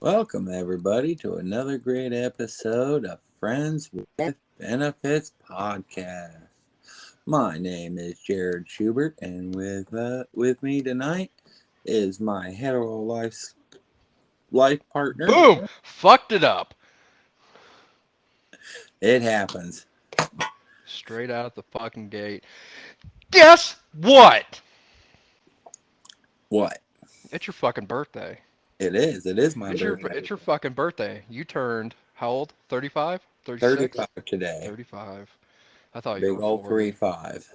Welcome, everybody, to another great episode of Friends with Benefits podcast. My name is Jared Schubert, and with me tonight is my hetero life partner. Boom! Fucked it up. It happens. Straight out the fucking gate. Guess what? What? It's your fucking birthday. It is. It is my It's your birthday. it's your fucking birthday. You turned how old? 35? 36? 35 today. 35. I thought you Big were old 40. 3-5.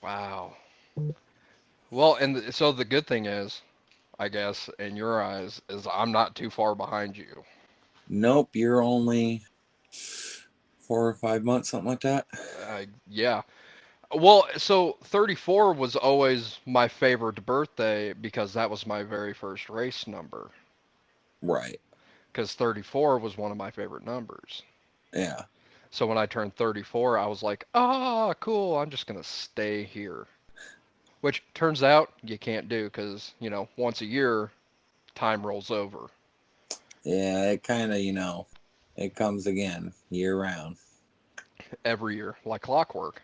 Wow. Well, so the good thing is, I guess, in your eyes, is I'm not too far behind you. Nope, you're only 4 or 5 months, something like that. Yeah. Well, so 34 was always my favorite birthday because that was my very first race number. Right. Because 34 was one of my favorite numbers. Yeah. So when I turned 34, I was like, ah, cool, I'm just going to stay here. Which turns out you can't do because, once a year, time rolls over Yeah, it kind of, it comes again year round. every year, like clockwork.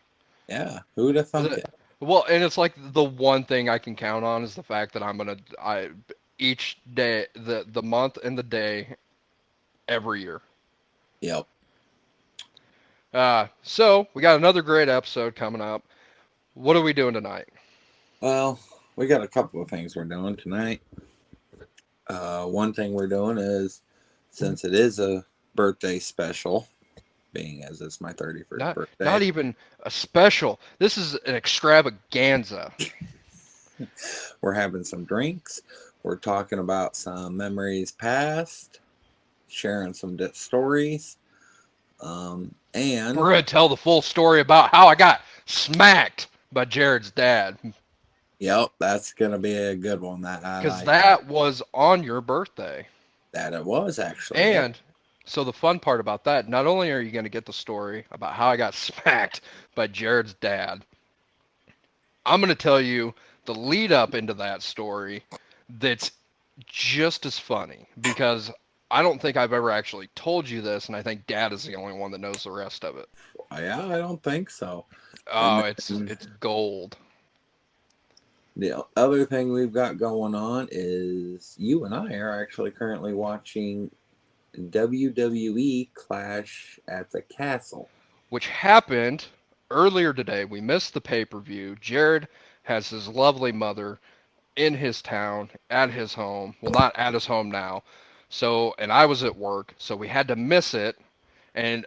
Yeah, who'd have Is thunk it? it? Well, and it's like the one thing I can count on is the fact that each day, the month and the day, every year. Yep. So we got another great episode coming up. What are we doing tonight? Well, we got a couple of things we're doing tonight. One thing we're doing is, since it is a birthday special, being as it's my 31st Not birthday, even a special. This is an extravaganza. we're having some drinks. We're talking about some memories past, sharing some stories, and We're gonna tell the full story about how I got smacked by Jared's dad, yep, that's gonna be a good one. That I because like that. that was on your birthday. That it was actually. Yep. And so the fun part about that, not only are you gonna get the story about how I got smacked by Jared's dad, I'm gonna tell you the lead up into that story that's just as funny because I don't think I've ever actually told you this, and I think Dad is the only one that knows the rest of it. Yeah, I don't think so. Oh, And it's then it's gold. the other thing we've got going on is you and I are actually currently watching WWE Clash at the Castle. Which happened earlier today. We missed the pay per view. Jared has his lovely mother in his town at his home. Well, not at his home now. So, and I was at work, so we had to miss it. And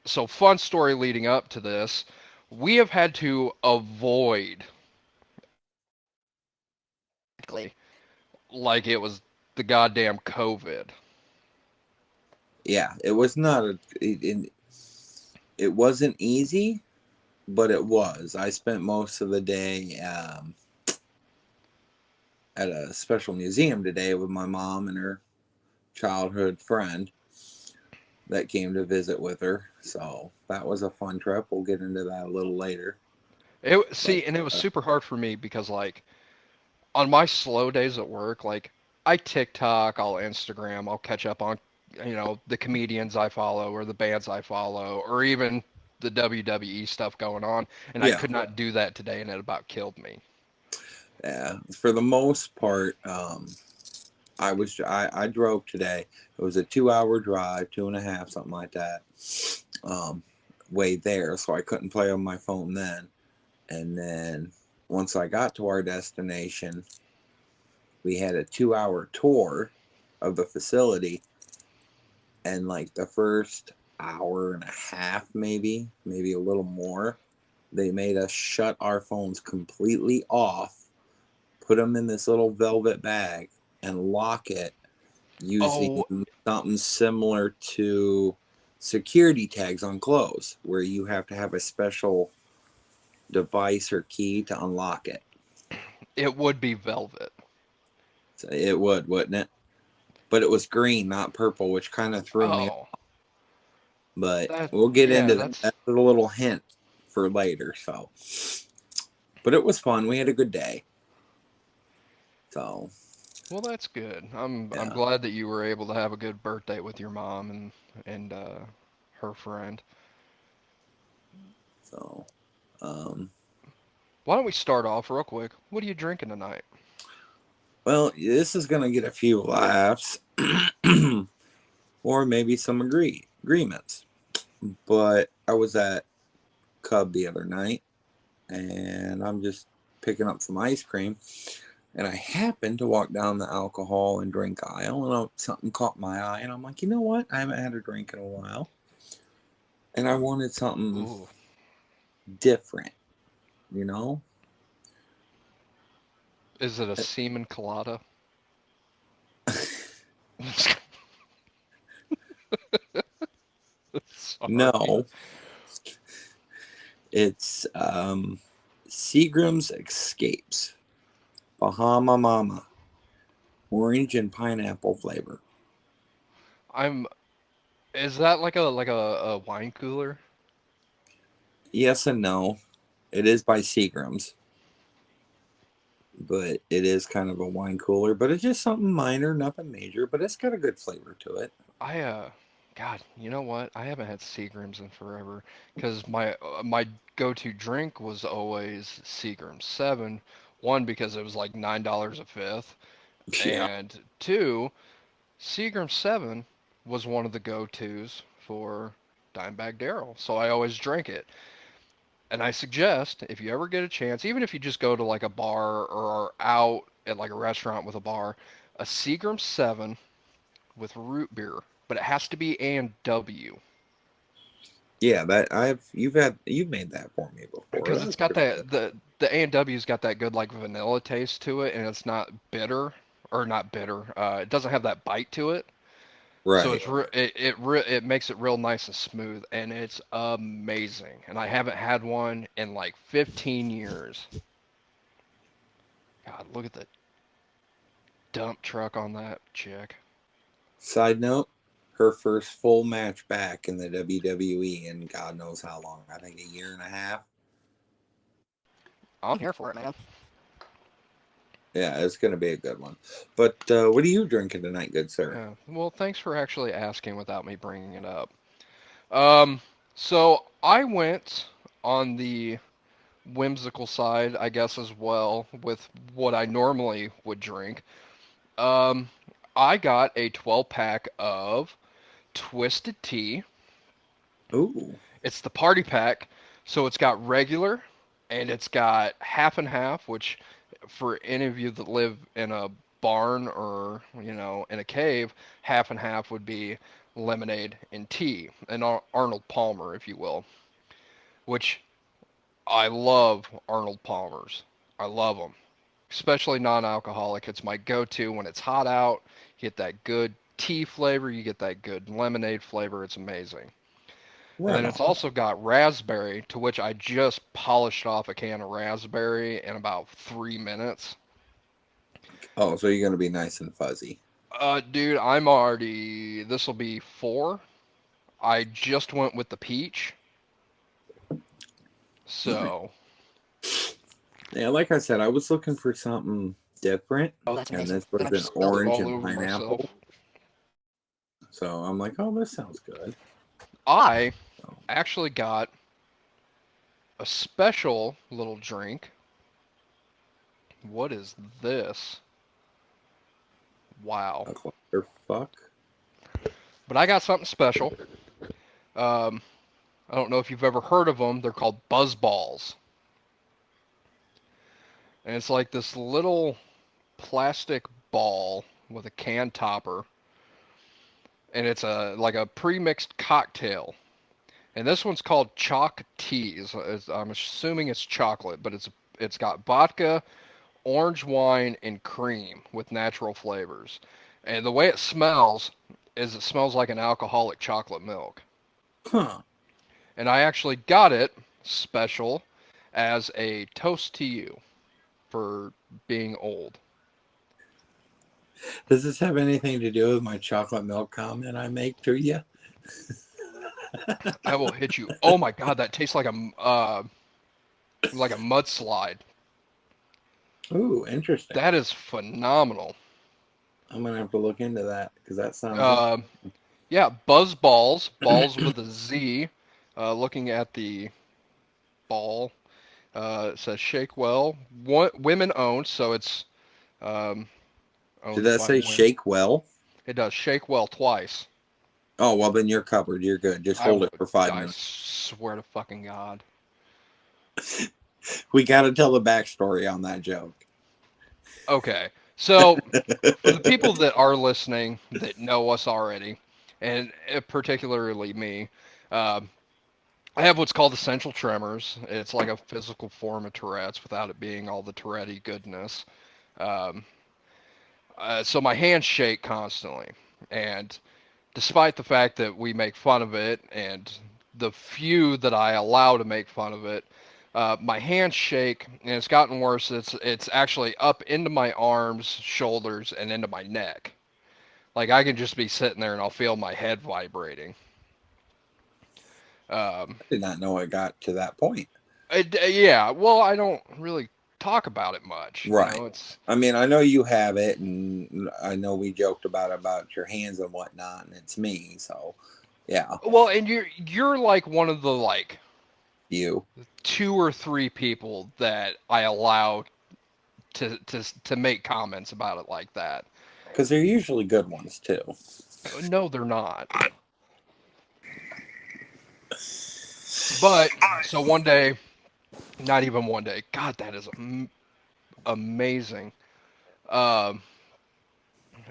so, fun story leading up to this. We have had to avoid like it was the goddamn COVID. Yeah, it was not it wasn't easy, but it was. I spent most of the day at a special museum today with my mom and her childhood friend that came to visit with her. So that was a fun trip. We'll get into that a little later. But And it was super hard for me because like on my slow days at work, like I TikTok, I'll Instagram, I'll catch up on, the comedians I follow or the bands I follow or even the WWE stuff going on. And I yeah, could not do that today and it about killed me. yeah. For the most part, I drove today. It was a 2 hour drive, 2.5, something like that. Um, Way there, so I couldn't play on my phone then. And then once I got to our destination, we had a 2 hour tour of the facility, and like the first hour and a half, maybe a little more, they made us shut our phones completely off, put them in this little velvet bag, and lock it using Oh, something similar to security tags on clothes, where you have to have a special device or key to unlock it. it would be velvet. So it would, wouldn't it? But it was green, not purple, which kind of threw me. Oh, But that, we'll get yeah, into that. that's, That's a little hint for later. So, but it was fun. We had a good day. So, Well, that's good. I'm Yeah. glad that you were able to have a good birthday with your mom and her friend. So, um, Why don't we start off real quick? What are you drinking tonight? well, this is gonna get a few laughs, or maybe some agreements. But I was at Cub the other night, and I'm just picking up some ice cream, and I happened to walk down the alcohol and drink aisle, and something caught my eye, and I'm like, you know what? I haven't had a drink in a while, and I wanted something Ooh, different, you know? is it a semen colada? Sorry. No, it's Seagram's Escapes, Bahama Mama, orange and pineapple flavor. I'm. Is that like a wine cooler? Yes and no. It is by Seagram's, but it is kind of a wine cooler. But it's just something minor, nothing major. But it's got a good flavor to it. I God, you know what? I haven't had Seagrams in forever because my go-to drink was always Seagram 7. One, because it was like $9 a fifth, Yeah. and two, Seagram 7 was one of the go-tos for Dimebag Darrell, so I always drank it. And I suggest if you ever get a chance, even if you just go to like a bar or are out at like a restaurant with a bar, a Seagram 7 with root beer, but it has to be A&W Yeah, that you've made that for me before. because That's it's got pretty good. the A&W's got that good like vanilla taste to it, and it's not bitter or not bitter. It doesn't have that bite to it, so Right. it's it makes it real nice and smooth, and it's amazing. And I haven't had one in like 15 years. God, look at the dump truck on that chick. Side note, her first full match back in the WWE in God knows how long. I think a year and a half. I'm here for it, man. Yeah, it's going to be a good one. But what are you drinking tonight, good sir? Yeah. Well, thanks for actually asking without me bringing it up. Um, so I went on the whimsical side, I guess, as well with what I normally would drink. Um, I got a 12 pack of Twisted Tea. Ooh, It's the party pack, so it's got regular and it's got half and half, which for any of you that live in a barn or, in a cave, half and half would be lemonade and tea, and Arnold Palmer, if you will, which I love Arnold Palmers. I love them, especially non-alcoholic. It's my go-to when it's hot out. You get that good tea flavor, you get that good lemonade flavor. It's amazing. And right then on. it's also got raspberry, to which I just polished off a can of raspberry in about 3 minutes. Oh, so you're going to be nice and fuzzy. Dude, I'm already. This will be four. I just went with the peach, Nice. so. Yeah, like I said, I was looking for something different, Oh, that's and amazing. this Then was I an just spilled it orange all and over myself. pineapple. So I'm like, oh, this sounds good. I So, actually got a special little drink. What is this? Wow. a clusterfuck. But I got something special. Um, I don't know if you've ever heard of them. They're called Buzz Balls. And it's like this little plastic ball with a can topper, and it's a like a pre-mixed cocktail. And this one's called Chalk Teas. I'm assuming it's chocolate, but it's got vodka, orange wine, and cream with natural flavors. And the way it smells is it smells like an alcoholic chocolate milk. Huh. And I actually got it special as a toast to you for being old. Does this have anything to do with my chocolate milk comment I make to you? I will hit you. Oh my god, that tastes like a mudslide. Ooh, interesting. That is phenomenal. I'm gonna have to look into that because that sounds Um, yeah, Buzz Balls, balls with a Z. Looking at the ball, it says Shake Well, women owned, so it's um, Did owned that by say women. shake well? It does Shake Well twice. Oh, well, then you're covered. You're good. Just I hold it for five I minutes. swear to fucking God. We got to tell the backstory on that joke. Okay, so for the people that are listening that know us already, and particularly me, um, I have what's called essential tremors. It's like a physical form of Tourette's without it being all the Tourette goodness. Um, so my hands shake constantly, and despite the fact that we make fun of it and the few that I allow to make fun of it, my hands shake and it's gotten worse. It's actually up into my arms, shoulders, and into my neck. Like I can just be sitting there and I'll feel my head vibrating. Um, I did not know it got to that point. yeah, well, I don't really talk about it much. You Right. know, it's I mean, I know you have it, and I know we joked about your hands and whatnot, and it's me. So, yeah, well, and you're like one of the like you. two or three people that I allow to make comments about it like that. Because they're usually good ones, too. No, they're not. But so one day, not even one day. God, that is amazing. Um,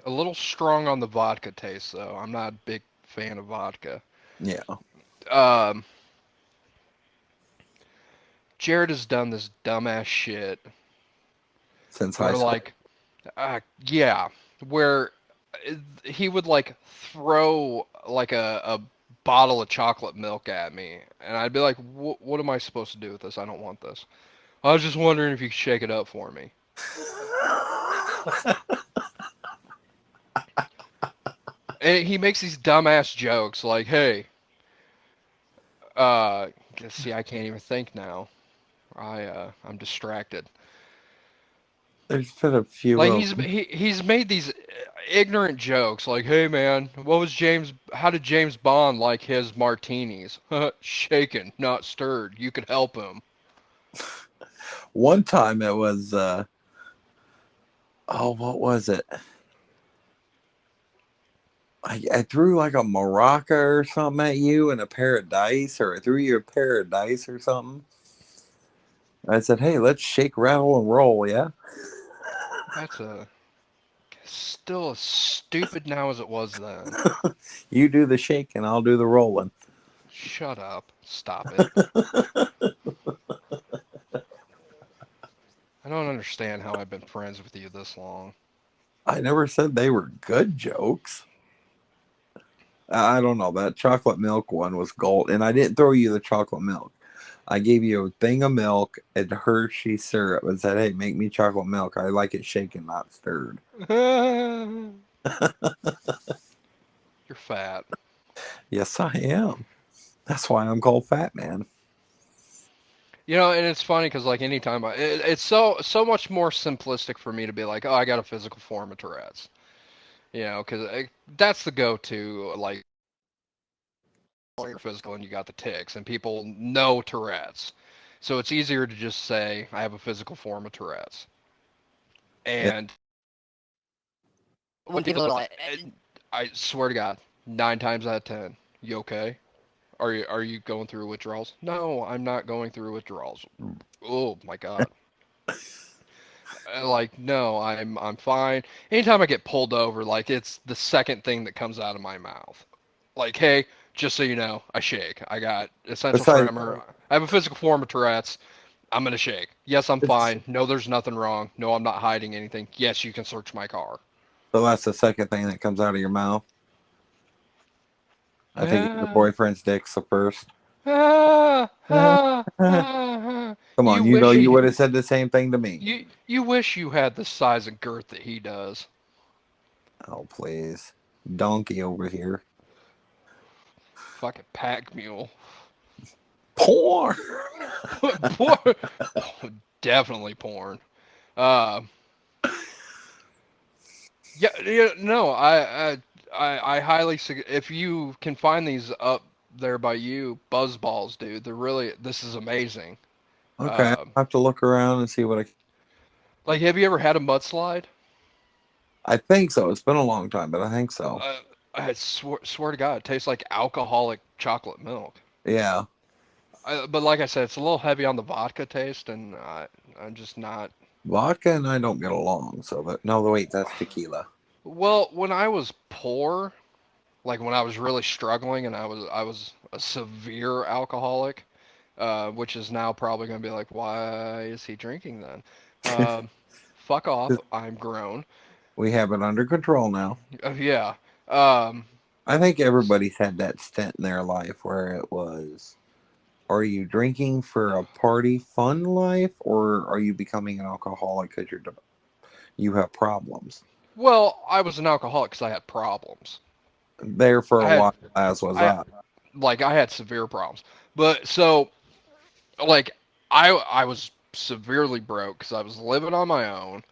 a little strong on the vodka taste, though. I'm not a big fan of vodka. Yeah, Um, Jared has done this dumbass shit since high where, school. like, yeah, where he would like throw like a bottle of chocolate milk at me, and I'd be like, "What am I supposed to do with this? I don't want this." I was just wondering if you could shake it up for me. And he makes these dumbass jokes like, "Hey, uh, see, I can't even think now. I'm distracted." There's been a few Like of them. he's made these ignorant jokes like, "Hey man, what was James? How did James Bond like his martinis? Shaken, not stirred. You could help him." One time it was, oh, what was it? I threw like a maraca or something at you and a pair of dice, or I threw you a pair of dice or something. I said, hey, let's shake, rattle, and roll, yeah? That's a still as stupid now as it was then. You do the shake and I'll do the rolling. Shut up. Stop it. I don't understand how I've been friends with you this long. I never said they were good jokes. I don't know. That chocolate milk one was gold. And I didn't throw you the chocolate milk. I gave you a thing of milk and Hershey syrup and said, hey, make me chocolate milk. I like it shaken, not stirred. You're fat. Yes, I am. That's why I'm called Fat Man. You know, and it's funny because like anytime it's so much more simplistic for me to be like, oh, I got a physical form of Tourette's. You know, because that's the go-to. Like, oh, you're physical and you got the tics, and people know Tourette's, so it's easier to just say I have a physical form of Tourette's. Yeah. And when people, I swear to God, 9 times out of 10, you okay? Are you going through withdrawals? No, I'm not going through withdrawals. Oh my God. Like no, I'm fine. Anytime I get pulled over, like it's the second thing that comes out of my mouth. Like, hey, just so you know, I shake. I got essential Besides, tremor. I have a physical form of Tourette's. I'm gonna shake. Yes, I'm it's, fine. No, there's nothing wrong. No, I'm not hiding anything. Yes, you can search my car. so that's the second thing that comes out of your mouth. I think your Ah, boyfriend's dick's the first. ah, Come ah, ah. on, You you know wish you you would have said the same thing to me. you wish you had the size and girth that he does. Oh, please. Donkey over here. Fucking pack mule. Porn. Porn, definitely porn. Uh, Yeah, yeah, no, I highly if you can find these up there by you, buzz balls, dude. They're really this is amazing. Okay, Um, I'll have to look around and see what like, have you ever had a mudslide? I think so. It's been a long time, but I think so. Uh, I swear to God, it tastes like alcoholic chocolate milk. Yeah, But like I said, it's a little heavy on the vodka taste, and I'm just not. vodka and I don't get along. So, but no, wait, that's tequila. Well, when I was poor, like when I was really struggling, and I was a severe alcoholic, which is now probably going to be like, why is he drinking then? Um, fuck off, I'm grown. We have it under control now. Yeah. Um, I think everybody's had that stint in their life where it was, are you drinking for a party fun life, or are you becoming an alcoholic because you have problems? well, I was an alcoholic because I had problems. There for I a had while, as was I I. like I had severe problems, but so like I was severely broke because I was living on my own.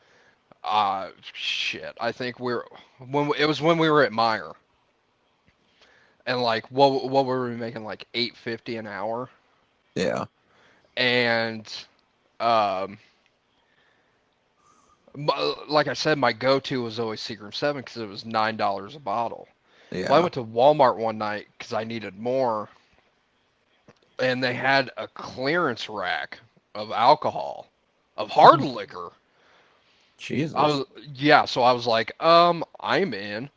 Shit. I think when it was when we were at Meyer, and like what were we making, like 8.50 an hour, Yeah, and um, like I said, my go-to was always Seagram 7 because it was $9 a bottle. Well, I yeah. went to Walmart one night because I needed more, and they had a clearance rack of alcohol, of hard liquor. I Jesus. was Yeah, so I was like, I'm in.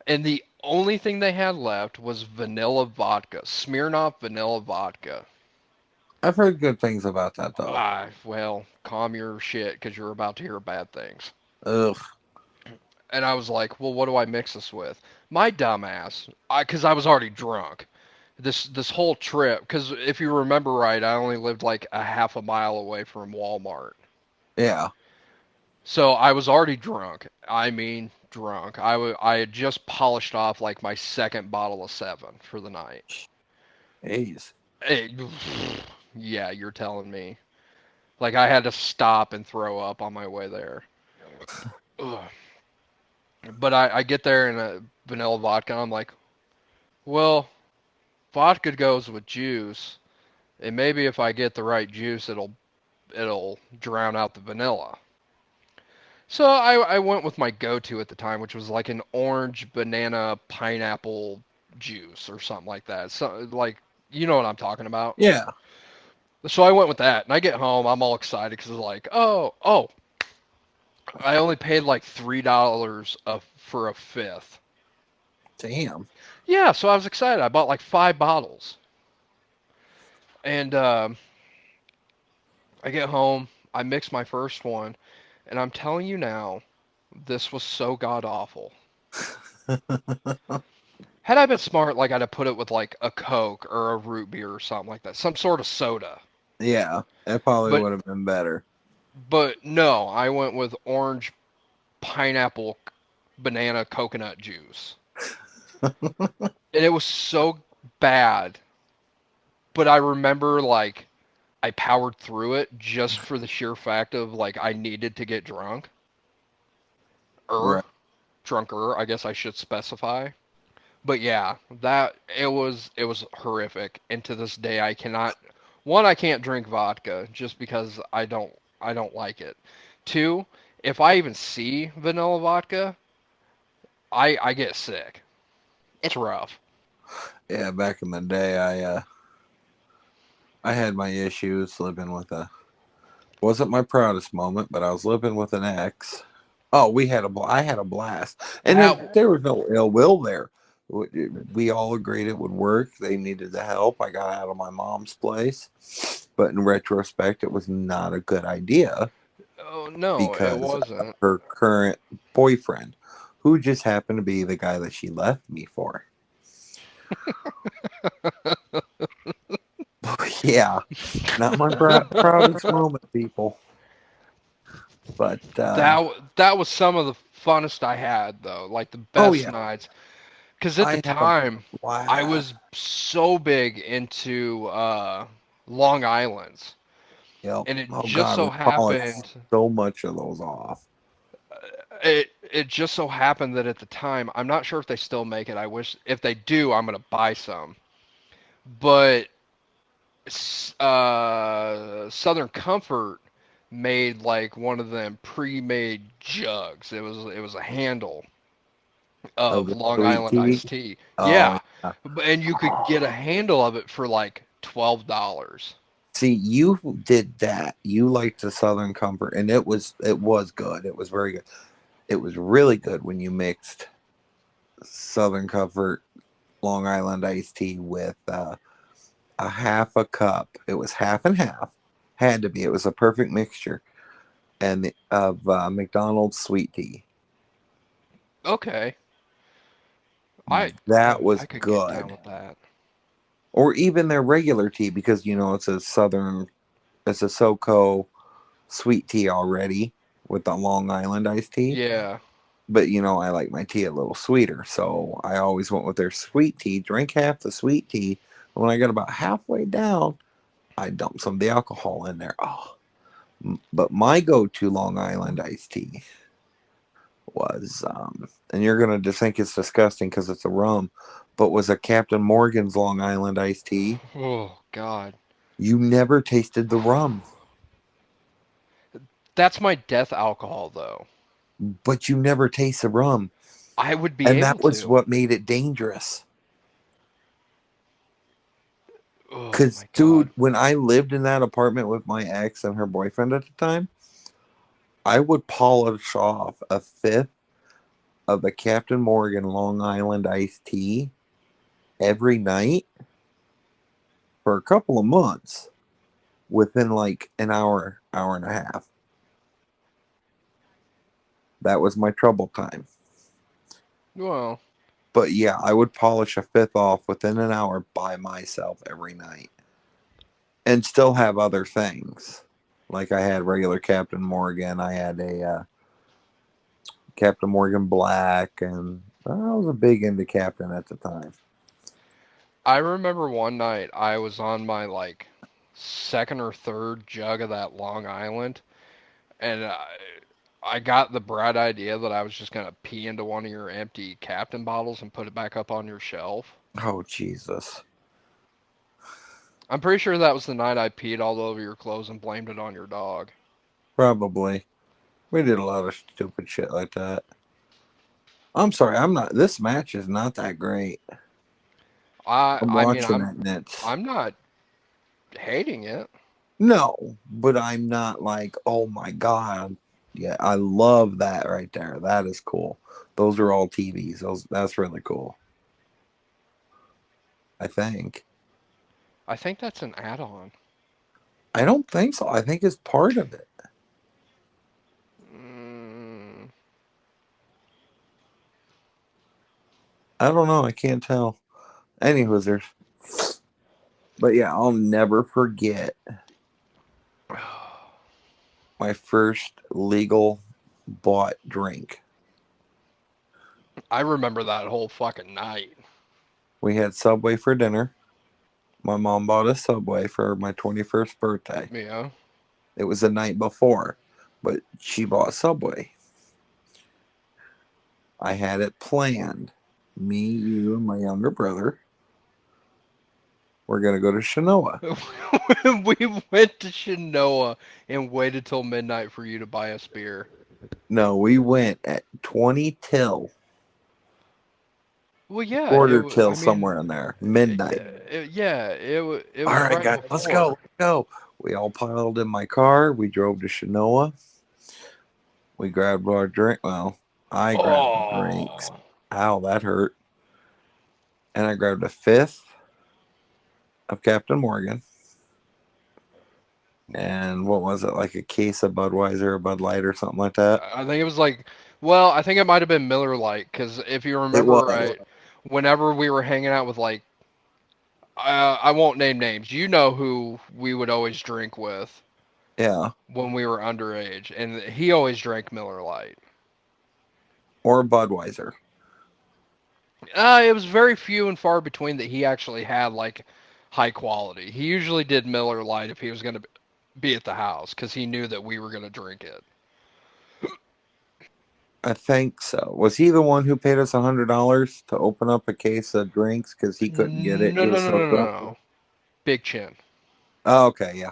And the only thing they had left was vanilla vodka, Smirnoff vanilla vodka. I've heard good things about that though. Well, calm your shit because you're about to hear bad things. Ugh. And I was like, well, what do I mix this with? My dumbass, because I was already drunk. This whole trip, because if you remember right, I only lived like a half a mile away from Walmart. Yeah. So I was already drunk. I mean, drunk. I had just polished off like my second bottle of 7 for the night. Jeez. Hey, yeah, you're telling me. Like I had to stop and throw up on my way there. Ugh. But I get there in a vanilla vodka. And I'm like, well, vodka goes with juice, and maybe if I get the right juice, it'll drown out the vanilla. So I went with my go-to at the time, which was like an orange banana pineapple juice or something like that. So like you know what I'm talking about. Yeah. So I went with that, and I get home, I'm all excited because it's like, oh, I only paid like $3 for a fifth. Damn. Yeah, so I was excited. I bought like 5 bottles, and I get home, I mix my first one, and I'm telling you now, this was so god awful. Had I been smart, like I'd have put it with like a Coke or a root beer or something like that, some sort of soda. Yeah. That probably But would have been better. no, I went with orange pineapple banana coconut juice. And it was so bad, but I remember like I powered through it just for the sheer fact of like I needed to get drunk or Right. drunker, I guess I should specify. But yeah, that it was horrific, and to this day I cannot. One, I can't drink vodka just because I don't like it. Two, if I even see vanilla vodka, I get sick. It's rough. Yeah. Back in the day, I had my issues living with a. Wasn't my proudest moment, but I was living with an ex. Oh, I had a blast, and That there was no ill will there. We all agreed it would work. They needed the help. I got out of my mom's place, but in retrospect, it was not a good idea Oh no, it because of wasn't. her current boyfriend, who just happened to be the guy that she left me for. Yeah, not my proudest moment, people. But That was some of the funnest I had though, like the oh best yeah, nights. Because at the I had a time, I blast. was so big into Long Island's, Yep. and it Oh just God, we so polished happened, so much of those off. It just so happened that at the time, I'm not sure if they still make it. I wish if they do, I'm gonna buy some. But Southern Comfort made like one of them pre-made jugs. It was a handle Of of the Long sweet Island tea. iced tea. Oh Yeah, yeah. and you could get a handle of it for like $12. See, you did that. You liked the Southern Comfort, and it was good. It was very good. It was really good when you mixed Southern Comfort Long Island iced tea with a half a cup. It was half and half. Had to be. It was a perfect mixture, and of McDonald's sweet tea. Okay, I That was I could get down good. with that. Or even their regular tea because it's a southern, it's a SoCo sweet tea already with the Long Island iced tea. Yeah. But I like my tea a little sweeter, so I always went with their sweet tea. Drink half the sweet tea, and when I got about halfway down, I dumped some of the alcohol in there. Oh, but my go-to Long Island iced tea was, and you're gonna just think it's disgusting because it's a rum, but was a Captain Morgan's Long Island iced tea. Oh God. You never tasted the rum, That's my death alcohol though. but you never taste the rum, I would be and able that was to. what made it dangerous. Oh Cause, my God. dude, when I lived in that apartment with my ex and her boyfriend at the time, I would polish off a fifth of the Captain Morgan Long Island iced tea every night for a couple of months within like an hour, hour and a half. That was my trouble time. Well, But yeah, I would polish a fifth off within an hour by myself every night and still have other things. Like I had regular Captain Morgan, I had a Captain Morgan Black, and I was a big into Captain at the time. I remember one night I was on my like second or third jug of that Long Island, and I got the bright idea that I was just gonna pee into one of your empty Captain bottles and put it back up on your shelf. Oh Jesus, I'm pretty sure that was the night I peed all over your clothes and blamed it on your dog. probably. We did a lot of stupid shit like that. I'm sorry, I'm not. This match is not that great. I I'm I mean watching I'm it, and it's I'm not hating it. no, but I'm not like, oh my god. Yeah, I love that right there. That is cool. Those are all TVs. That's really cool. I think. I think that's an add-on. I don't think so. I think it's part of it. Mm, I don't know. I can't tell. Anyways, there's. But yeah, I'll never forget my first legal bought drink. I remember that whole fucking night. We had Subway for dinner. My mom bought a Subway for my 21st birthday. Yeah. It was the night before, but she bought Subway. I had it planned. Me, you, and my younger brother. We're going to go to Shinoa. We went to Shinoa and waited till midnight for you to buy us beer. No, we went at 20 till, Well, yeah, quarter till, I mean, somewhere in there, midnight. yeah, it All was right, right guys, let's go. before. Let's go. We all piled in my car. We drove to Shinoa. We grabbed our drink. Well, I grabbed the drinks. Oh, Ow, that hurt. And I grabbed a fifth of Captain Morgan. And what was it, like a case of Budweiser or Bud Light or something like that? I think it was like, well, I think it might have been Miller Lite because if you It remember was. right, whenever we were hanging out with like, I won't name names. You know who we would always drink with Yeah. when we were underage, and he always drank Miller Lite. Or Budweiser. It was very few and far between that he actually had like high quality. He usually did Miller Lite if he was going to be at the house because he knew that we were going to drink it. I think so. Was he the one who paid us $100 to open up a case of drinks because he couldn't get it? No, He no, was no, so no, no, drunk. no. Big Chin. Oh, okay, yeah.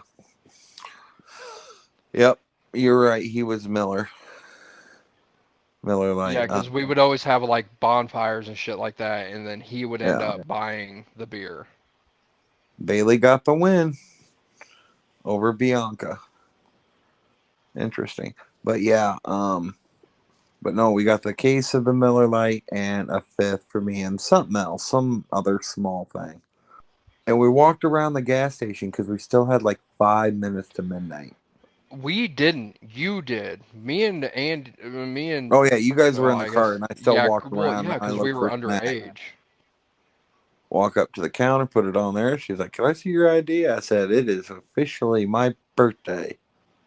Yep, you're right. He was Miller. Miller Yeah, Lite. because we would always have like bonfires and shit like that, and then he would end Yeah. up buying the beer. Bailey got the win over Bianca. Interesting. But yeah, but no, we got the case of the Miller Lite and a fifth for me and something else, some other small thing. And we walked around the gas station because we still had like 5 minutes to midnight. We didn't. You did. Me and Oh yeah, you guys were well, in the I car, guess and I still yeah. walked Well, around. yeah, And I because we looked were for Jeanette. underage. Walk up to the counter, put it on there. She's like, "Can I see your ID?" I said, "It is officially my birthday,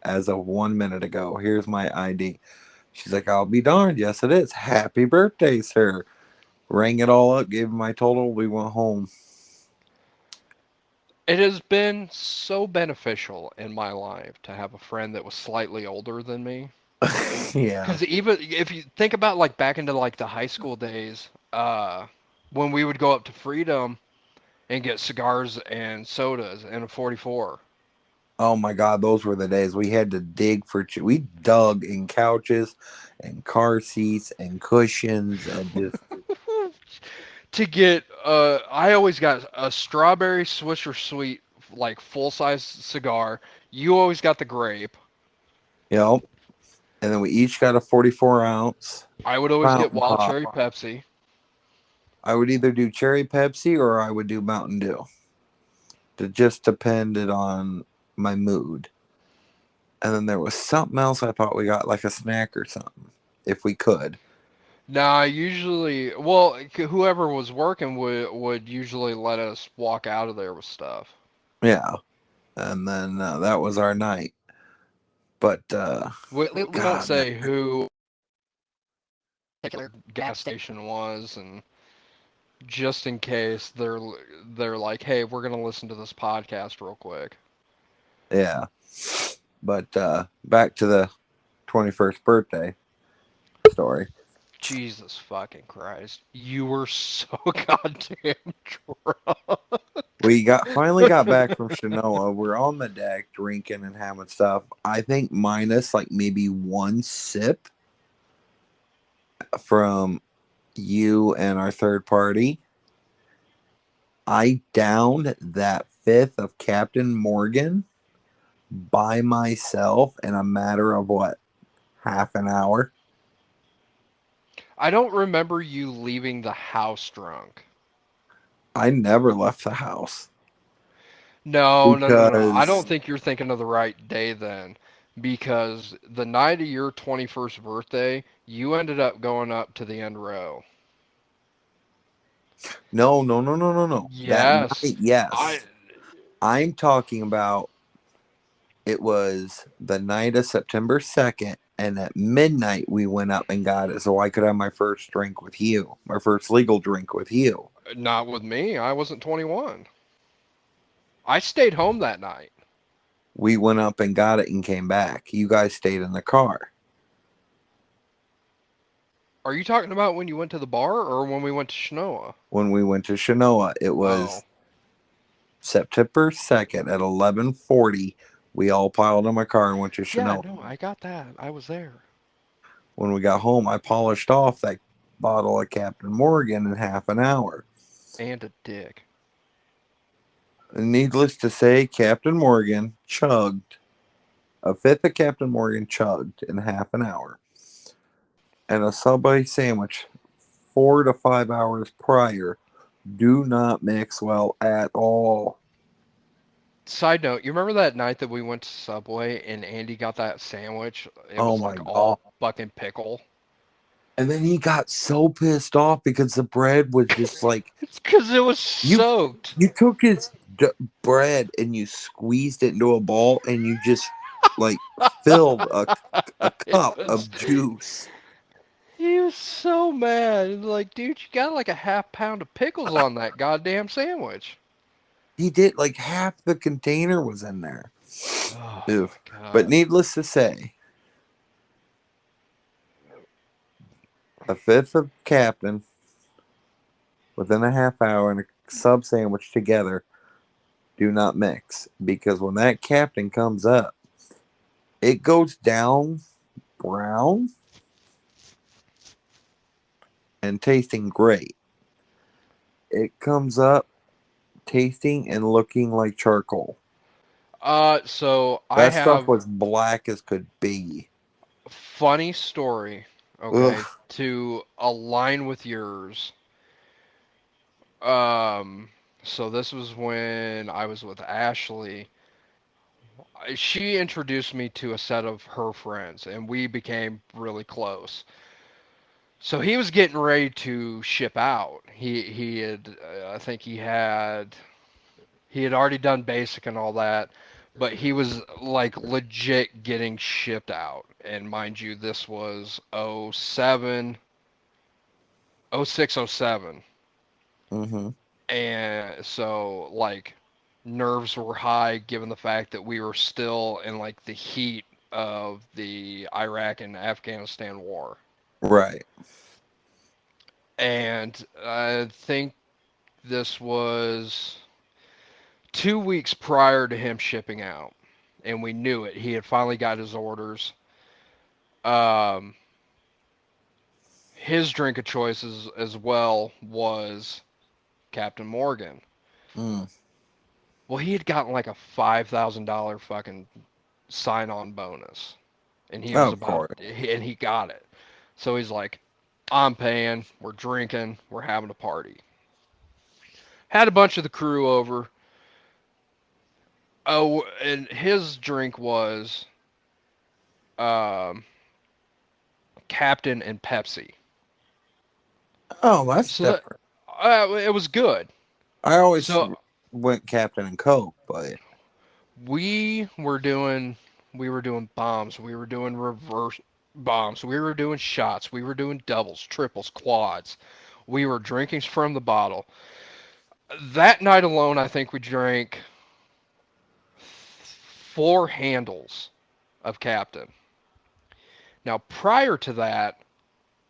as of 1 minute ago. Here's my ID." She's like, "I'll be darned. Yes, it is. Happy birthday, sir." Rang it all up, gave him my total. We went home. It has been so beneficial in my life to have a friend that was slightly older than me. Yeah. Because even if you think about like back into like the high school days, when we would go up to Freedom and get cigars and sodas and a 44. Oh my God, those were the days we had to dig for. We dug in couches, and car seats, and cushions, and just To get, I always got a strawberry Swisher Sweet, like full size cigar. You always got the grape. you know. And then we each got a 44-ounce I would always get fountain wild pop. cherry Pepsi. I would either do cherry Pepsi or I would do Mountain Dew. It just depended on my mood. And then there was something else I thought we got, like a snack or something, if we could. Nah, usually, well, whoever was working would usually let us walk out of there with stuff. Yeah. And then that was our night. But We won't God, man. say who particular gas station was, and just in case they're like, hey, we're gonna listen to this podcast real quick. Yeah. But back to the 21st birthday story. Jesus fucking Christ, you were so goddamn drunk. We got finally got back from Shinoa. We're on the deck drinking and having stuff. I think minus like maybe one sip from you and our third party. I downed that fifth of Captain Morgan by myself in a matter of what, half an hour? I don't remember you leaving the house drunk. I never left the house No, no, no, no, no. I because don't think you're thinking of the right day then. Because the night of your 21st birthday, you ended up going up to the end row. no, no, no, no, no, no. That Yes. night, I yes. I'm talking about it was the night of September 2nd, and at midnight we went up and got it so I could have my first drink with you, my first legal drink with you. not with me. I wasn't 21. I stayed home that night. We went up and got it and came back. You guys stayed in the car. Are you talking about when you went to the bar or when we went to Shinoa? When we went to Shinoa, it Oh. was September 2nd at 11:40. We all piled in my car and went to Yeah, Shinoa. no, I got that. I was there. When we got home, I polished off that bottle of Captain Morgan in half an hour. And a dick. And needless to say, Captain Morgan chugged a fifth of Captain Morgan chugged in half an hour, and a Subway sandwich 4 to 5 hours prior do not mix well at all. Side note, you remember that night that we went to Subway and Andy got that sandwich? It Oh was my like god. all fucking pickle. And then he got so pissed off because the bread was just like It's because it was you soaked. you took his bread and you squeezed it into a ball and you just like filled a It cup was. of juice. He was so mad. Like, dude, you got like a half pound of pickles on that goddamn sandwich. He did like half the container was in there. Oh Ew. my But god. needless to say, a fifth of captain within a half hour, and a sub sandwich together. Do not mix, because when that captain comes up, it goes down brown and tasting great. It comes up tasting and looking like charcoal. So I That stuff have was black as could be. funny story, Ugh. okay, to align with yours. Um, so this was when I was with Ashley. She introduced me to a set of her friends, and we became really close. So he was getting ready to ship out. He had, I think he had already done basic and all that, but he was like legit getting shipped out. And mind you, this was '07, '06, '07. Mm-hmm. And so like nerves were high given the fact that we were still in like the heat of the Iraq and Afghanistan war. Right. And I think this was 2 weeks prior to him shipping out. And we knew it. He had finally got his orders. Um, his drink of choice as well was Captain Morgan. Mm. Well, he had gotten like a $5,000 fucking sign on bonus. And he Oh, was of about, course. and he got it. So he's like, I'm paying, we're drinking, we're having a party. Had a bunch of the crew over. Oh, and his drink was um, Captain and Pepsi. Oh, that's So that different. it was good. I always So went Captain and Coke, but we were doing we were doing bombs. We were doing reverse bombs. We were doing shots. We were doing doubles, triples, quads. We were drinking from the bottle. That night alone, I think we drank 4 handles of Captain. Now, prior to that,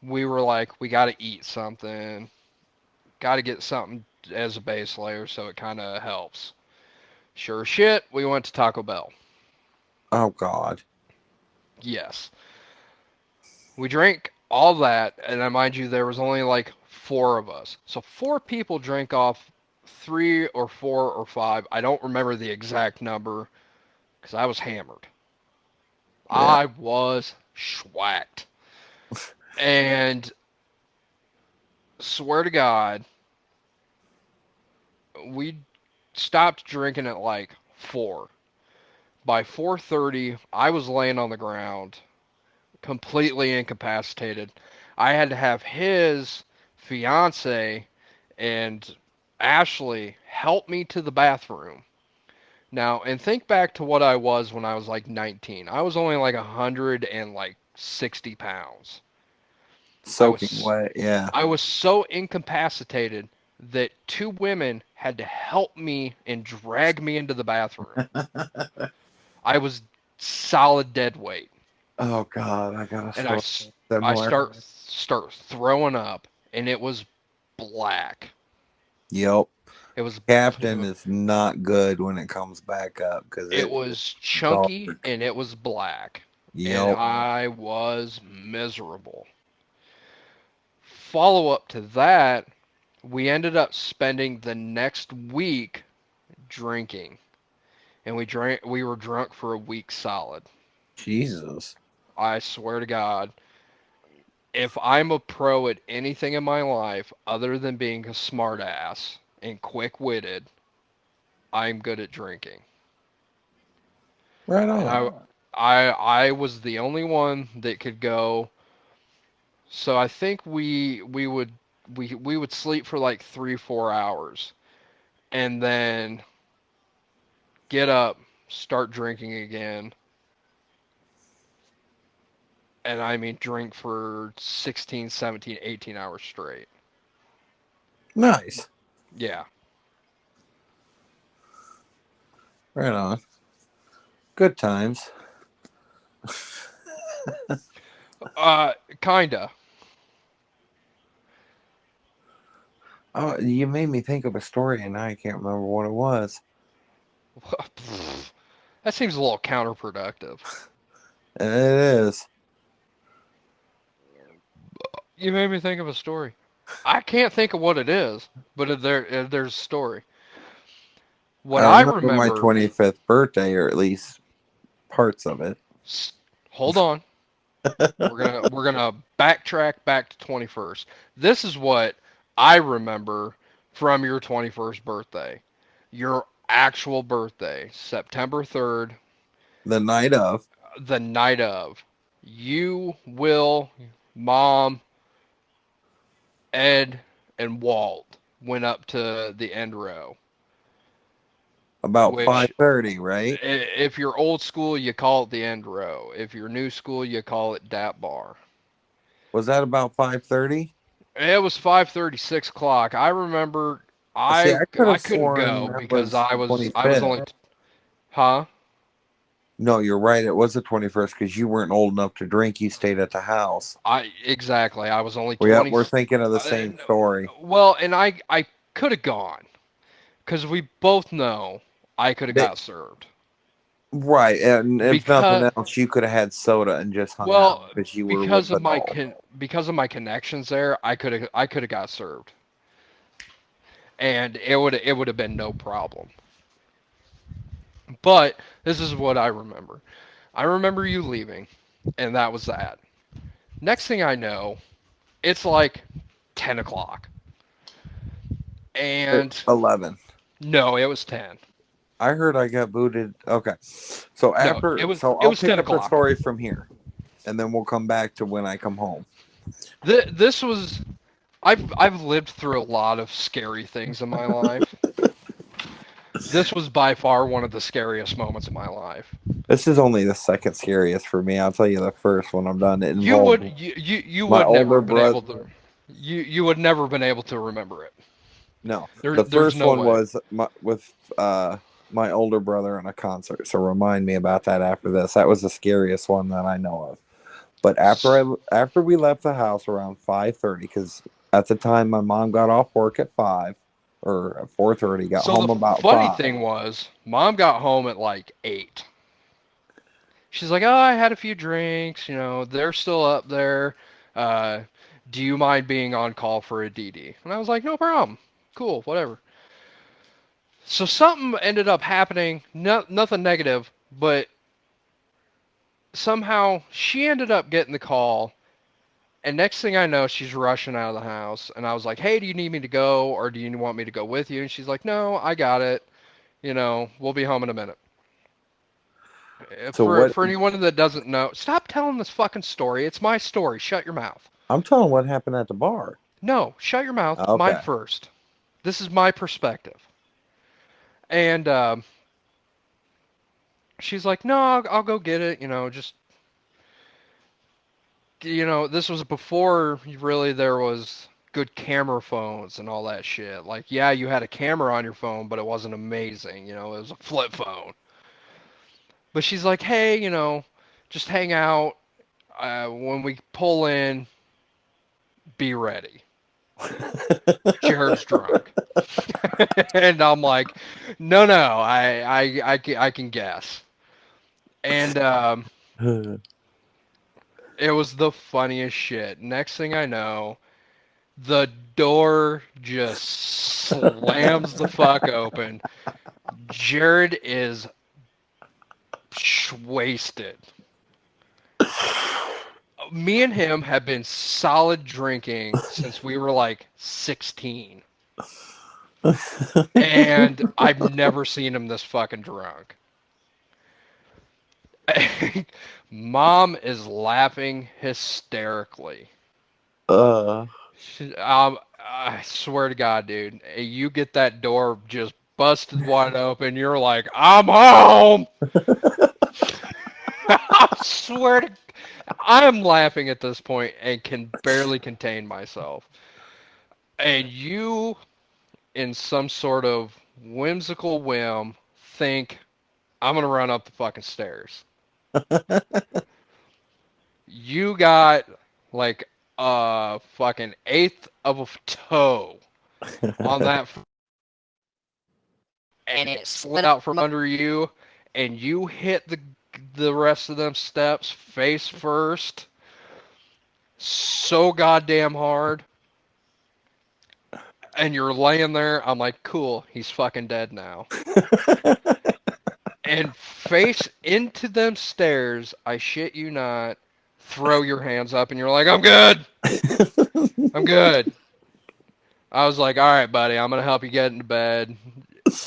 we were like, we got to eat something, got to get something as a base layer so it kind of helps. Sure as shit, we went to Taco Bell. oh god. Yes. We drank all that, and I mind you, there was only like 4 of us. So 4 people drank off 3 or 4 or 5. I don't remember the exact number because I was hammered. Yeah. I was schwacked. And swear to God, we stopped drinking at like 4. By 4:30, I was laying on the ground, completely incapacitated. I had to have his fiance and Ashley help me to the bathroom. Now, and think back to what I was when I was like 19. I was only like 160 pounds. I Soaking was wet, yeah. I was so incapacitated that 2 women had to help me and drag me into the bathroom. I was solid dead weight, Oh god, I got a and story I similar. start throwing up, and it was black. Yep. It was Captain is not good when it comes back up because it it was chunky dark. and it was black, and Yep. I was miserable. Follow up to that, we ended up spending the next week drinking, and we were drunk for a week solid. Jesus. I swear to God, if I'm a pro at anything in my life other than being a smartass and quick-witted, I'm good at drinking. Right And on. I was the only one that could go. So I think we would sleep for like 3 4 hours and then get up, start drinking again, and I mean drink for 16, 17, 18 hours straight. Nice. Yeah. Right on. Good times. Kinda. Oh, you made me think of a story, and now I can't remember what it was. That seems a little counterproductive. And it is. You made me think of a story. I can't think of what it is, but there's a story. What I I remember my remember, 25th birthday, or at least parts of it. hold on, we're gonna backtrack back to 21st. This is what I remember from your 21st birthday. Your actual birthday, September 3rd, The night of. the night of. You, Will, Mom, Ed, and Walt went up to the end row, About which 5:30, right? if you're old school, you call it the end row. If you're new school, you call it Dat Bar. Was that about 5:30? It was 5:30, 6 o'clock. I remember See, I I could I have couldn't sworn go that because was I was only, 25th. huh? No, you're right. It was the 21st because you weren't old enough to drink. You stayed at the house. I exactly. I was only Well, yeah, 20. we're thinking of the Uh, same story. well, and I could have gone because we both know I could have They, got served right. And if nothing because else, you could have had soda and just hung out well because you were with adults. because of my connections there. I could have got served, and it would have been no problem. But this is what I remember. I remember you leaving, and that was that. Next thing I know, it's like 10 o'clock. And 11. no, it was 10. I heard I got booted. Okay. So No, it after, was so it I'll was pick 10 up the o'clock. story from here and then we'll come back to when I come home. This was I've lived through a lot of scary things in my life. This was by far one of the scariest moments of my life. This is only the second scariest for me. I'll tell you the first when I'm done. It You involved would you my would never older have been brother. able to you would never been able to remember it. No, the There's first no one way. was with my older brother in a concert. So remind me about that after this. That was the scariest one that I know of. But after we left the house around 5:30, because at the time my mom got off work at 5 or at 4:30, got So the home about funny 5. thing was, Mom got home at like 8. She's like, "Oh, I had a few drinks. They're still up there. Uh, do you mind being on call for a DD?" And I was like, "No problem. Cool, whatever." So something ended up happening. No, nothing negative, but somehow she ended up getting the call. And next thing I know, she's rushing out of the house. And I was like, "Hey, do you need me to go, or do you want me to go with you?" And she's like, "No, I got it. We'll be home in a minute." So For anyone that doesn't know, stop telling this fucking story. It's my story. Shut your mouth. I'm telling what happened at the bar. No, shut your mouth. Mine Okay. first. This is my perspective. And she's like, "No, I'll go get it. Just this was before really there was good camera phones and all that shit. Like, yeah, you had a camera on your phone, but it wasn't amazing. It was a flip phone." But she's like, "Hey, just hang out. When we pull in, be ready. Jared's drunk." And I'm like, "No, no, I can guess." And it was the funniest shit. Next thing I know, the door just slams the fuck open. Jared is wasted. Me and him have been solid drinking since we were like 16. And I've never seen him this fucking drunk. Mom is laughing hysterically. uh, I swear to God, dude, you get that door just busted wide open, you're like, "I'm home." I swear to, I'm laughing at this point and can barely contain myself. And you, in some sort of whimsical whim, think I'm gonna run up the fucking stairs. You got like a fucking eighth of a toe on that, and it slid out from under you, and you hit the rest of them steps face first, so goddamn hard, and you're laying there. I'm like, cool, he's fucking dead now. And face into them stairs, I shit you not, throw your hands up, and you're like, I'm good. I'm good. I was like, all right, buddy, I'm going to help you get into bed.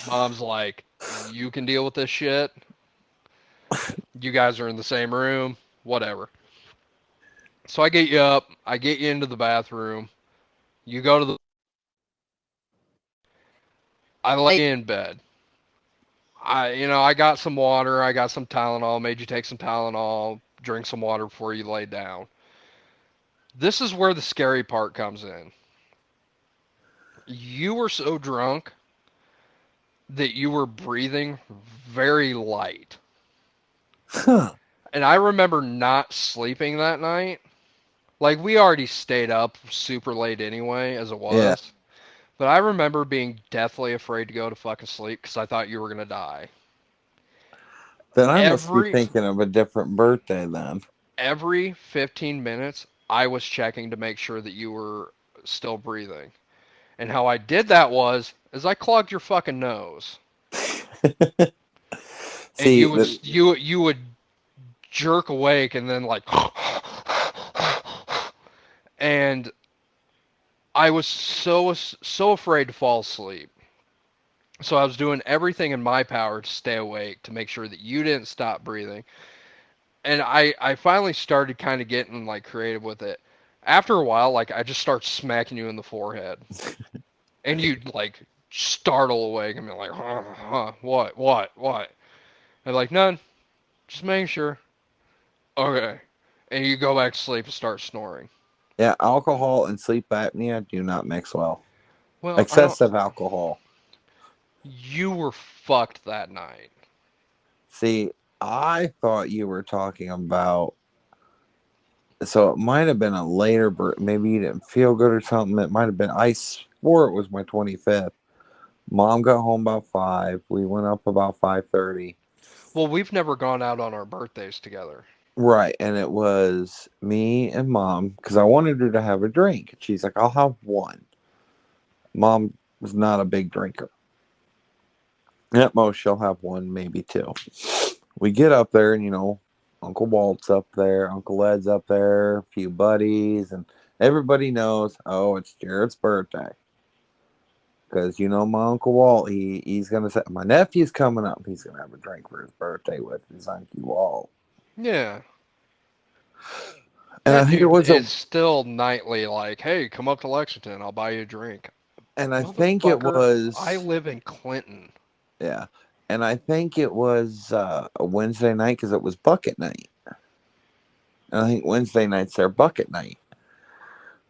Mom's like, you can deal with this shit. You guys are in the same room. Whatever. So I get you up. I get you into the bathroom. You go to the. I lay you in bed. I got some water. I got some Tylenol. Made you take some Tylenol. Drink some water before you lay down. This is where the scary part comes in. You were so drunk that you were breathing very light. Huh. And I remember not sleeping that night. Like, we already stayed up super late anyway, as it Yeah. was. But I remember being deathly afraid to go to fucking sleep because I thought you were going to die. Then I must be Every thinking of a different birthday then. every 15 minutes, I was checking to make sure that you were still breathing. And how I did that was, is I clogged your fucking nose. And See, you would jerk awake and then like and I was so afraid to fall asleep. So I was doing everything in my power to stay awake to make sure that you didn't stop breathing. And I finally started kind of getting like creative with it. After a while, like I just start smacking you in the forehead, and you'd like startle awake and be like, what? And like none, just making sure. Okay, and you go back to sleep and start snoring. yeah, alcohol and sleep apnea do not mix well. Well, I don't. Excessive alcohol. You were fucked that night. See, I thought you were talking about. So it might have been a later birth. Maybe you didn't feel good or something. It might have been. I swore it was my 25th. Mom got home about 5. We went up about 5:30. Well, we've never gone out on our birthdays together. Right, and it was me and Mom because I wanted her to have a drink. She's like, "I'll have one." Mom was not a big drinker. At most, she'll have one, maybe two. We get up there, and Uncle Walt's up there, Uncle Ed's up there, a few buddies, and everybody knows. Oh, it's Jared's birthday because my Uncle Walt. He's gonna say my nephew's coming up. He's gonna have a drink for his birthday with his Uncle Walt. Yeah. And Yeah, I think it dude, was a, it's still nightly like, hey, come up to Lexington, I'll buy you a drink. and I think it Motherfucker, I was, live in Clinton. yeah, and I think it was a Wednesday night because it was bucket night. And I think Wednesday nights their bucket night.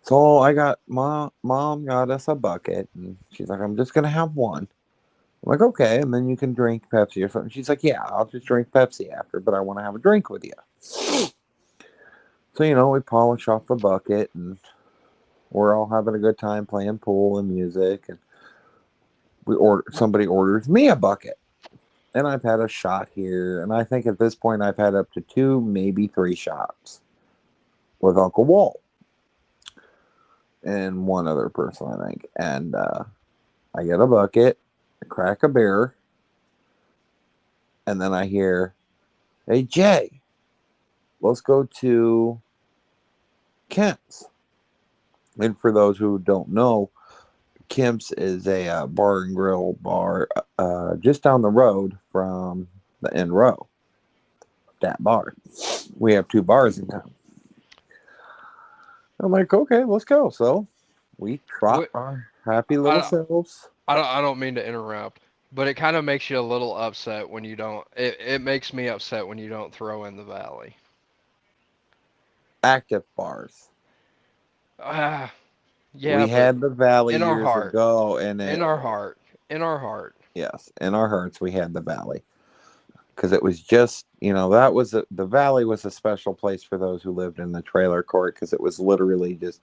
So I got mom got us a bucket, and she's like, "I'm just gonna have one." I'm like, "Okay," and then you can drink Pepsi or something. She's like, "Yeah, I'll just drink Pepsi after, but I want to have a drink with you." So we polish off the bucket, and we're all having a good time playing pool and music, and somebody orders me a bucket, and I've had a shot here, and I think at this point I've had up to 2, maybe 3 shots with Uncle Walt and one other person, I think. And I get a bucket, I crack a beer, and then I hear, "Hey, Jay, let's go to Kemp's." And for those who don't know, Kemp's is a bar and grill bar just down the road from the End Row. That bar. We have 2 bars in town. I'm like, okay, let's go. So we trot What our happy little I selves. I don't mean to interrupt, but it kind of makes you a little upset when you don't. It makes me upset when you don't throw in the valley. Active bars. Ah, yeah, We but had the Valley in our years heart, ago, and in our heart, in our heart. yes, in our hearts, we had the Valley because it was just, that was the Valley was a special place for those who lived in the trailer court because it was literally just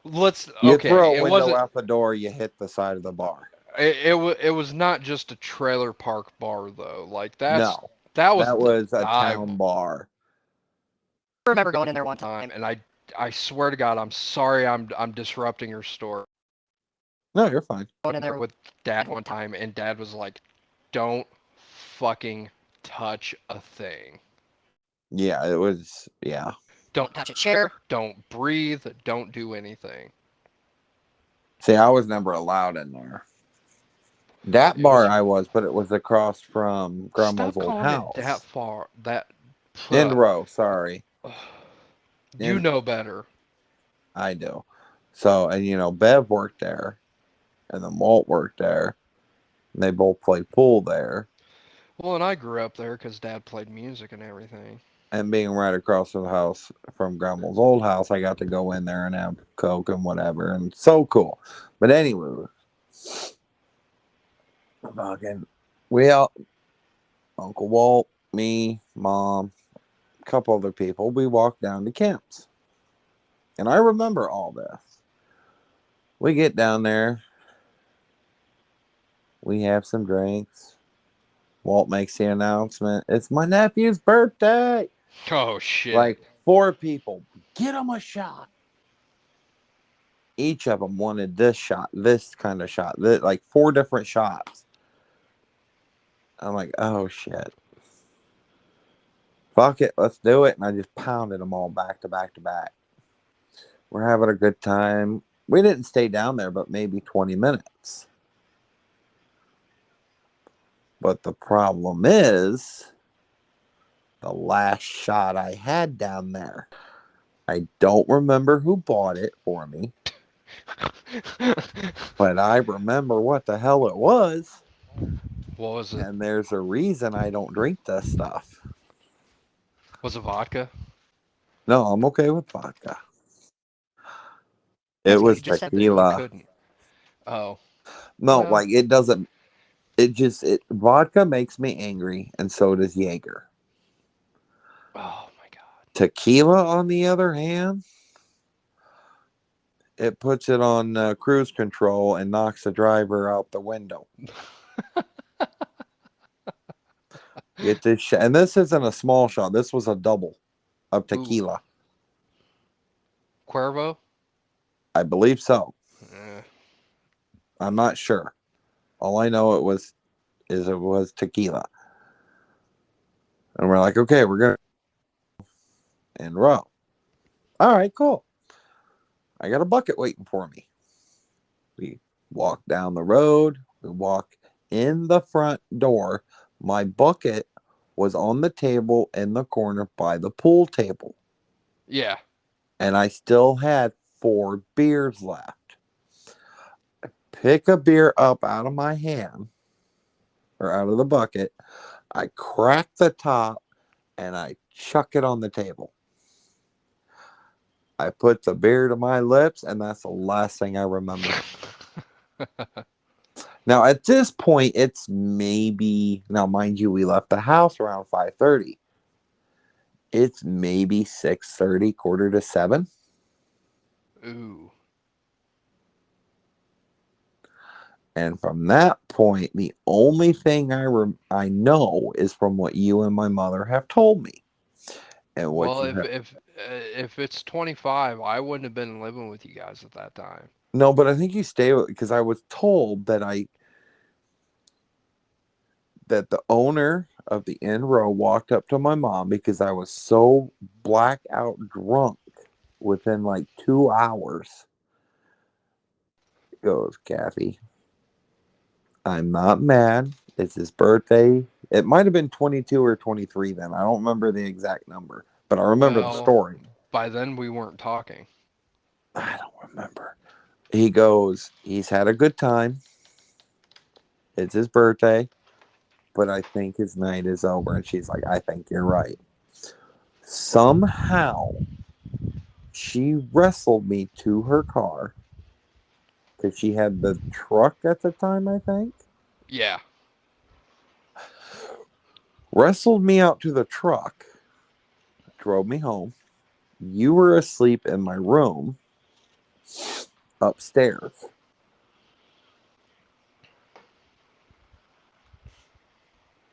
let's You throw okay. a It window wasn't. out the door, you hit the side of the bar. It was not just a trailer park bar though. Like No, that was that the was a dive. town bar. I remember going in there one time, and I swear to God, I'm sorry, I'm disrupting your story. No, you're fine. Going in there with Dad one time, and Dad was like, "Don't fucking touch a thing. Yeah, it was. Yeah. Don't touch a chair. Don't breathe. Don't do anything." See, I was never allowed in there. That It was. bar I was, but it was across from Grandma's Stop old calling it that house. far. That. In Uh, row, sorry. you In know better. I do. So, and Bev worked there, and then Walt worked there, and they both played pool there. Well, and I grew up there because Dad played music and everything. And being right across the house from Grandma's old house, I got to go in there and have Coke and whatever, and so cool. But anyway, fucking, we all, Uncle Walt, me, Mom, a couple other people, we walked down to camps. And I remember all this. We get down there, we have some drinks. Walt makes the announcement, it's my nephew's birthday. Oh shit. Like 4 people, get him a shot. Each of them wanted this shot, this kind of shot, like 4 different shots. I'm like, oh shit. Fuck it, let's do it. And I just pounded them all back to back to back. We're having a good time. We didn't stay down there but maybe 20 minutes. But the problem is, the last shot I had down there, I don't remember who bought it for me, but I remember what the hell it was. What was it? And there's a reason I don't drink this stuff. Was it vodka? No, I'm okay with vodka. It Asking. was You just said that you tequila. couldn't. Oh. No, Well. like it doesn't. It vodka makes me angry, and so does Jaeger. Oh my god. Tequila, on the other hand, it puts it on cruise control and knocks the driver out the window. Get this shit, and this isn't a small shot. This was a double of Ooh. tequila. Cuervo? I believe so. Eh. I'm not sure. All I know it was tequila, and we're like, okay, we're gonna in row. All right, cool. I got a bucket waiting for me. We walk down the road. We walk in the front door. My bucket was on the table in the corner by the pool table. Yeah. And I still had 4 beers left. Pick a beer up out of my hand or out of the bucket. I crack the top and I chuck it on the table. I put the beer to my lips, and that's the last thing I remember. Now at this point, it's maybe, now mind you, we left the house around 5:30. It's maybe 6:30, quarter to 7. Ooh. And from that point, the only thing I know is from what you and my mother have told me, and what Well, you have. if it's 25, I wouldn't have been living with you guys at that time. No, but I think you stay with, because I was told that the owner of the inn row walked up to my mom because I was so blackout drunk within like 2 hours. He goes, Kathy, I'm not mad. It's his birthday. It might have been 22 or 23 then. I don't remember the exact number, but I remember the Well, story. by then we weren't talking. I don't remember. He goes, he's had a good time. It's his birthday, but I think his night is over. And she's like, I think you're right. Somehow she wrestled me to her car because she had the truck at the time, I think. Yeah. Wrestled me out to the truck, drove me home. You were asleep in my room. upstairs.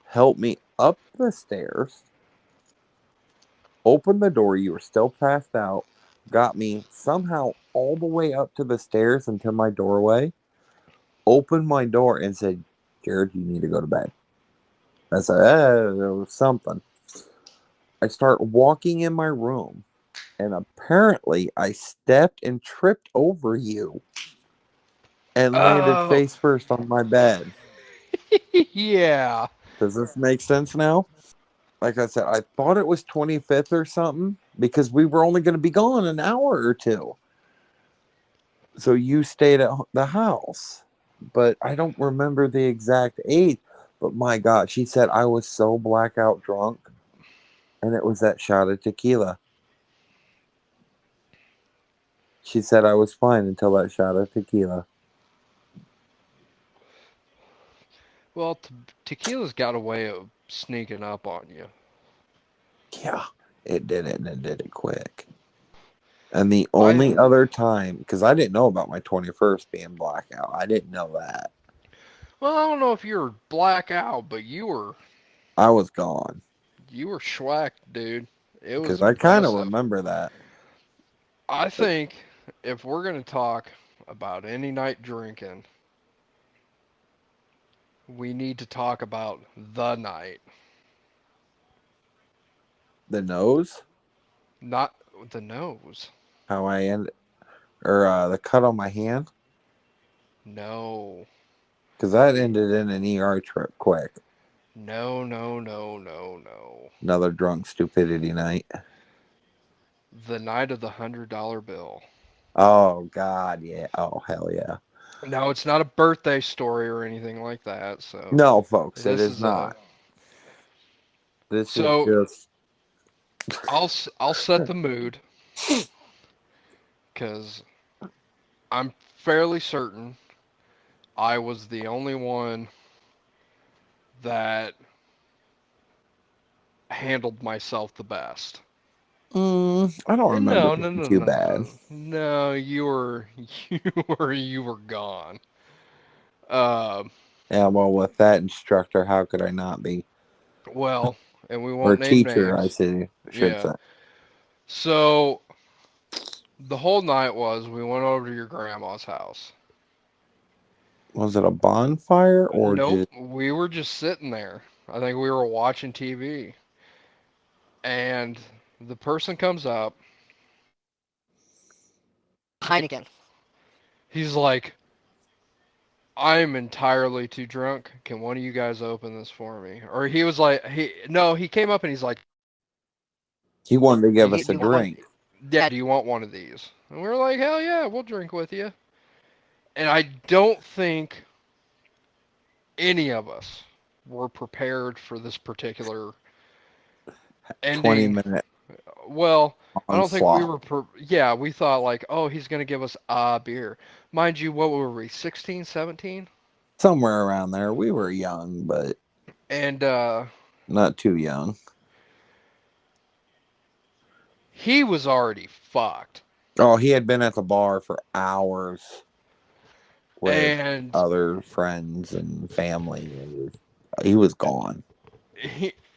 Helped me up the stairs, opened the door. You were still passed out. Got me somehow all the way up to the stairs into my doorway. Opened my door and said, Jared, you need to go to bed. I said, there was something. I start walking in my room, and apparently I stepped and tripped over you and landed Oh, face first on my bed. yeah. Does this make sense now? Like I said, I thought it was 25th or something because we were only going to be gone an hour or two. So you stayed at the house, but I don't remember the exact age. But my God, she said I was so blackout drunk, and it was that shot of tequila. She said I was fine until that shot of tequila. Well, tequila's got a way of sneaking up on you. Yeah, it did it, and it did it quick. And the I only other time, because I didn't know about my 21st being blackout, I didn't know that. well, I don't know if you were blackout, but I was gone you were schwacked, dude. It was because I kind of impressive. remember that. I think if we're gonna talk about any night drinking, we need to talk about the night, The nose, not the nose. how I ended, or the cut on my hand, No, because that the ended in an ER trip quick. no, no, no, no, no. Another drunk stupidity night. The night of the $100 bill. Oh God, yeah. Oh hell yeah. Now it's not a birthday story or anything like that. So No, folks, it this is is a not. This is so just I'll set the mood because I'm fairly certain I was the only one that handled myself the best. I don't remember No, no, being no, too no, no, bad. no. No, you were gone. Um, Yeah, well, with that instructor, how could I not be? well, and we Or won't name teacher, I names. should Yeah. say. So the whole night was we went over to your grandma's house. Was it a bonfire or Nope, just we were just sitting there. I think we were watching TV, and the person comes up. Heineken. He's like, I'm entirely too drunk. Can one of you guys open this for me? Or he was like, he came up and he's like, he wanted to give hey, us do a you want one? drink? Yeah, do you want one of these? And we were like, hell yeah, we'll drink with you. And I don't think any of us were prepared for this particular 20 ending. minute Well, I don't think we onslaught. were. Yeah, we thought like, oh, he's gonna give us a beer. Mind you, what were we? 16, 17? Somewhere around there. We were young, but And not too young. he was already fucked. Oh, he had been at the bar for hours with And other friends and family. And he was gone.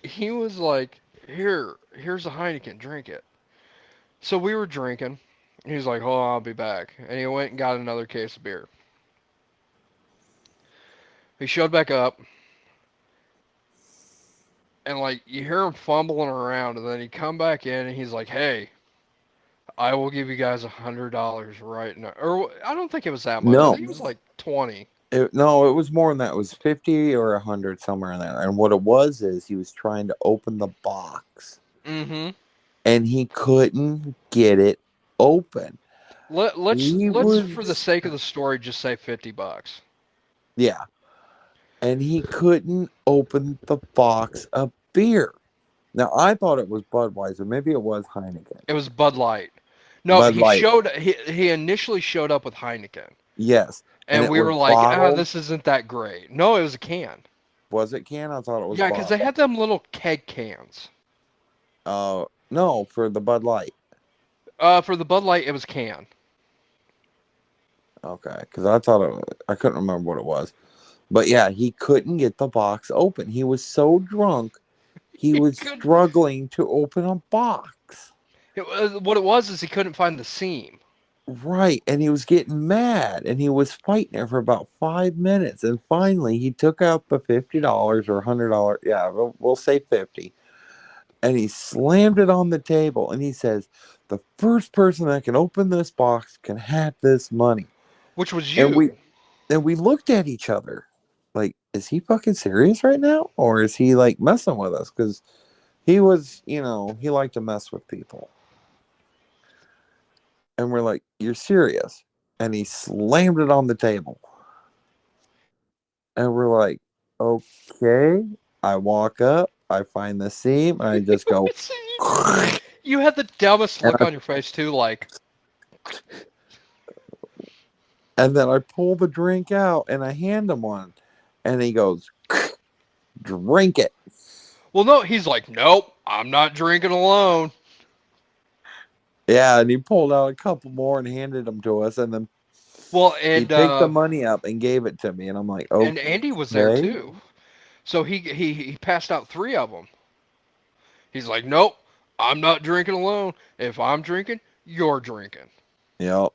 he was like, here's a Heineken, drink it. So we were drinking. He was like, hold on, I'll be back. And he went and got another case of beer. He showed back up, and like you hear him fumbling around, and then he come back in, and he's like, hey, I will give you guys $100 right now. Or I don't think it was that much. I No, think it was like 20. no, it was more than that. It was 50 or 100 somewhere in there. And what it was is he was trying to open the box Mm-hmm. and he couldn't get it open. He Let's for the was, sake of the story just say $50. yeah, and he couldn't open the box of beer. Now I thought it was Budweiser, maybe it was Heineken. It was Bud Light. No, Bud Light, he initially showed up with Heineken. yes, and And it we was were like, bottled. this isn't that great. No, it was a can. Was it can? I thought it was Yeah, because they bottled. had them little keg cans. No, for the Bud Light. For the Bud Light, it was can. Okay, because I thought I couldn't remember what it was. But yeah, he couldn't get the box open. He was so drunk, he He was could. struggling to open a box. What it was is he couldn't find the seam. Right, and he was getting mad, and he was fighting it for about 5 minutes, and finally he took out the $50 or $100. Yeah, we'll say 50, and he slammed it on the table, and he says, "The first person that can open this box can have this money." Which was And we you. and we looked at each other, like, is he fucking serious right now, or is he like messing with us? Because he was, he liked to mess with people, and we're like, "You're serious?" And he slammed it on the table. And we're like, okay. I walk up, I find the seam, and I just go, and You had the dumbest look I, on your face too, like, and then I pull the drink out and I hand him one, and he goes, drink it. well, no, he's like, nope, I'm not drinking alone. Yeah, and he pulled out a couple more and handed them to us, and then Well, he picked the money up and gave it to me, and I'm like, and Andy was there okay, too, so he passed out three of them. He's like, nope, I'm not drinking alone. If I'm drinking, you're drinking. yep.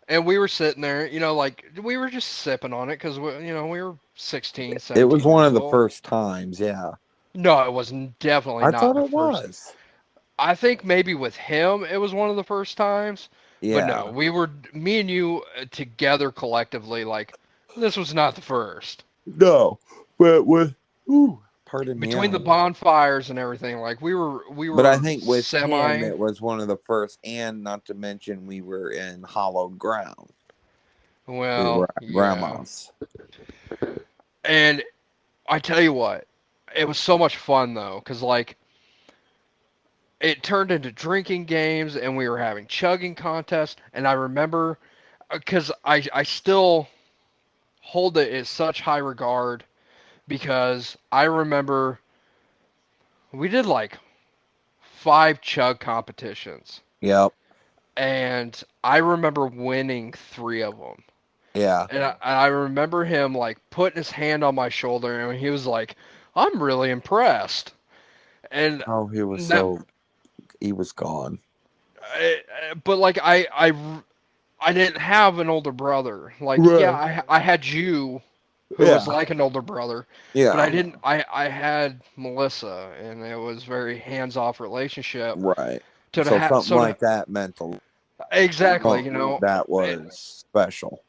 And we were sitting there, like we were just sipping on it because we were 16, It was 17 one years of the old. first times, yeah. No, it was definitely I not thought the it first. was. I think maybe with him it was one of the first times, but no, Yeah. we were me and you together collectively like this was not the first. No, but with, ooh, pardon me, Between the bonfires and everything, like we but I were think with him, semi. it was one of the first, and not to mention, we were in hollowed ground. We Well, were at yeah. grandma's. And I tell you what, it was so much fun though, because like it turned into drinking games and we were having chugging contests. And I remember, because I still hold it in such high regard, because I remember we did like five chug competitions. Yep. And I remember winning three of them. Yeah. And I remember him like putting his hand on my shoulder and he was like, I'm really impressed. And Oh, he was that, so, he was gone. but like I didn't have an older brother. Like, yeah, Right. I had you, who was Yeah. like an older brother, but I Yeah. didn't. I had Melissa, and it was very hands off relationship. Right. To So have something so like to, that meant a exactly, that it, was special,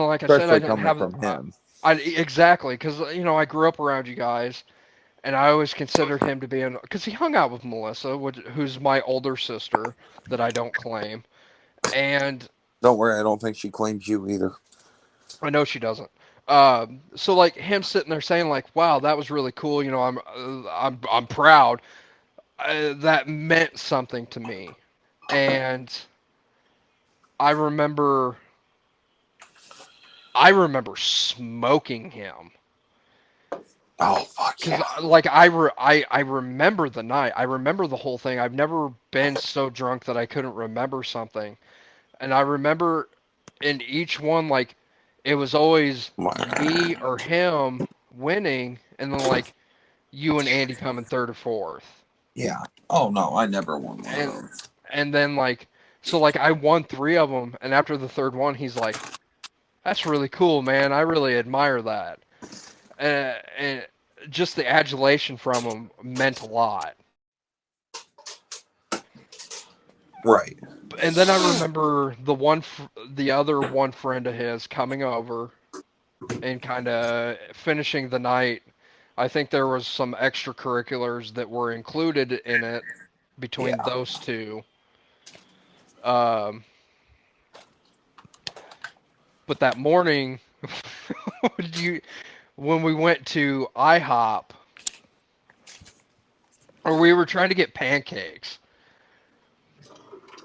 like I said, I especially didn't coming have. from him. I exactly because I grew up around you guys, and I always considered him to be an because he hung out with Melissa, who's my older sister that I don't claim, and Don't worry, I don't think she claims you either. I know she doesn't. So like him sitting there saying like, "Wow, that was really cool," I'm proud. That meant something to me, and I remember I remember smoking him Oh fuck because yeah! like I remember the night. I remember the whole thing. I've never been so drunk that I couldn't remember something, and I remember in each one like it was always me or him winning, and then like you and Andy coming third or fourth, Yeah. Oh no, I never won one of and those. and then like so like I won three of them, and after the third one, he's like, "That's really cool, man. I really admire that," and just the adulation from him meant a lot. Right. And then I remember the other one friend of his coming over and kind of finishing the night. I think there was some extracurriculars that were included in it between Yeah. those two. Um, but that morning, you, when we went to IHOP, or we were trying to get pancakes,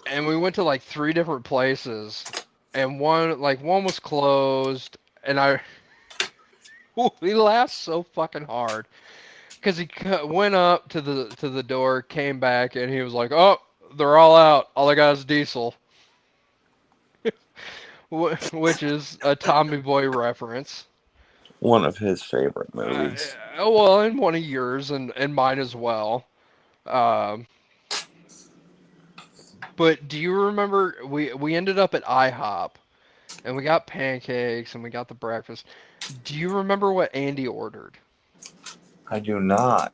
and we went to like three different places, and one was closed, and we laughed so fucking hard because he went up to the door, came back, and he was like, "Oh, they're all out. All I got is diesel." which is a Tommy Boy reference. One of his favorite movies. Well, and one of yours and mine as well. Um, but do you remember we ended up at IHOP and we got pancakes and we got the breakfast. Do you remember what Andy ordered? I do not.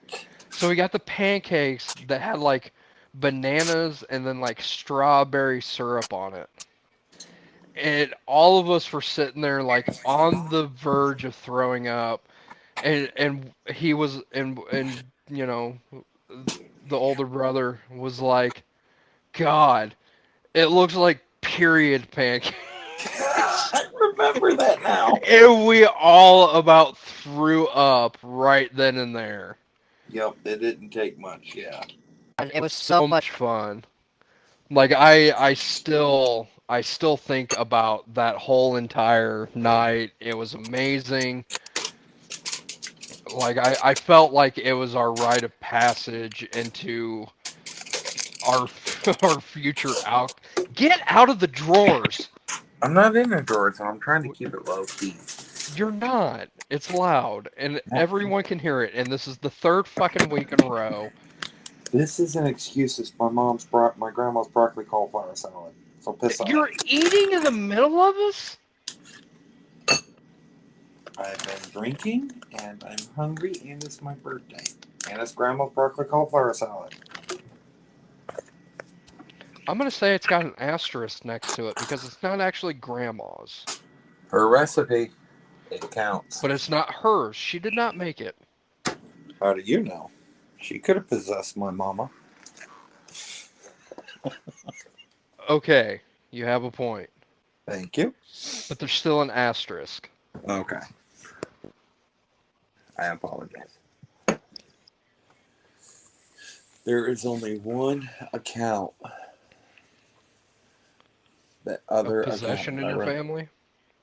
So we got the pancakes that had like bananas and then like strawberry syrup on it. And all of us were sitting there like on the verge of throwing up. And he was and you know the older brother was like, God, it looks like period pancakes. I remember that now. And we all about threw up right then and there. Yep, it didn't take much. Yeah. And it was so much fun. Like I still think about that whole entire night. It was amazing. Like I felt like it was our rite of passage into our our future out. Get out of the drawers. I'm not in a drawer, so I'm trying to keep it low key. You're not. It's loud and Well, everyone can hear it. And this is the third fucking week in a row. this is an excuse. It's my grandma's broccoli cauliflower salad. So piss off. You're eating in the middle of us? I've been drinking, and I'm hungry, and it's my birthday. And it's grandma's broccoli cauliflower salad. I'm gonna say it's got an asterisk next to it because it's not actually grandma's. Her recipe, it counts. But it's not hers. She did not make it. How do you know? She could have possessed my mama. Okay, you have a point. Thank you. But there's still an asterisk. Okay. I apologize. There is only one account that Of other possession in account. your family?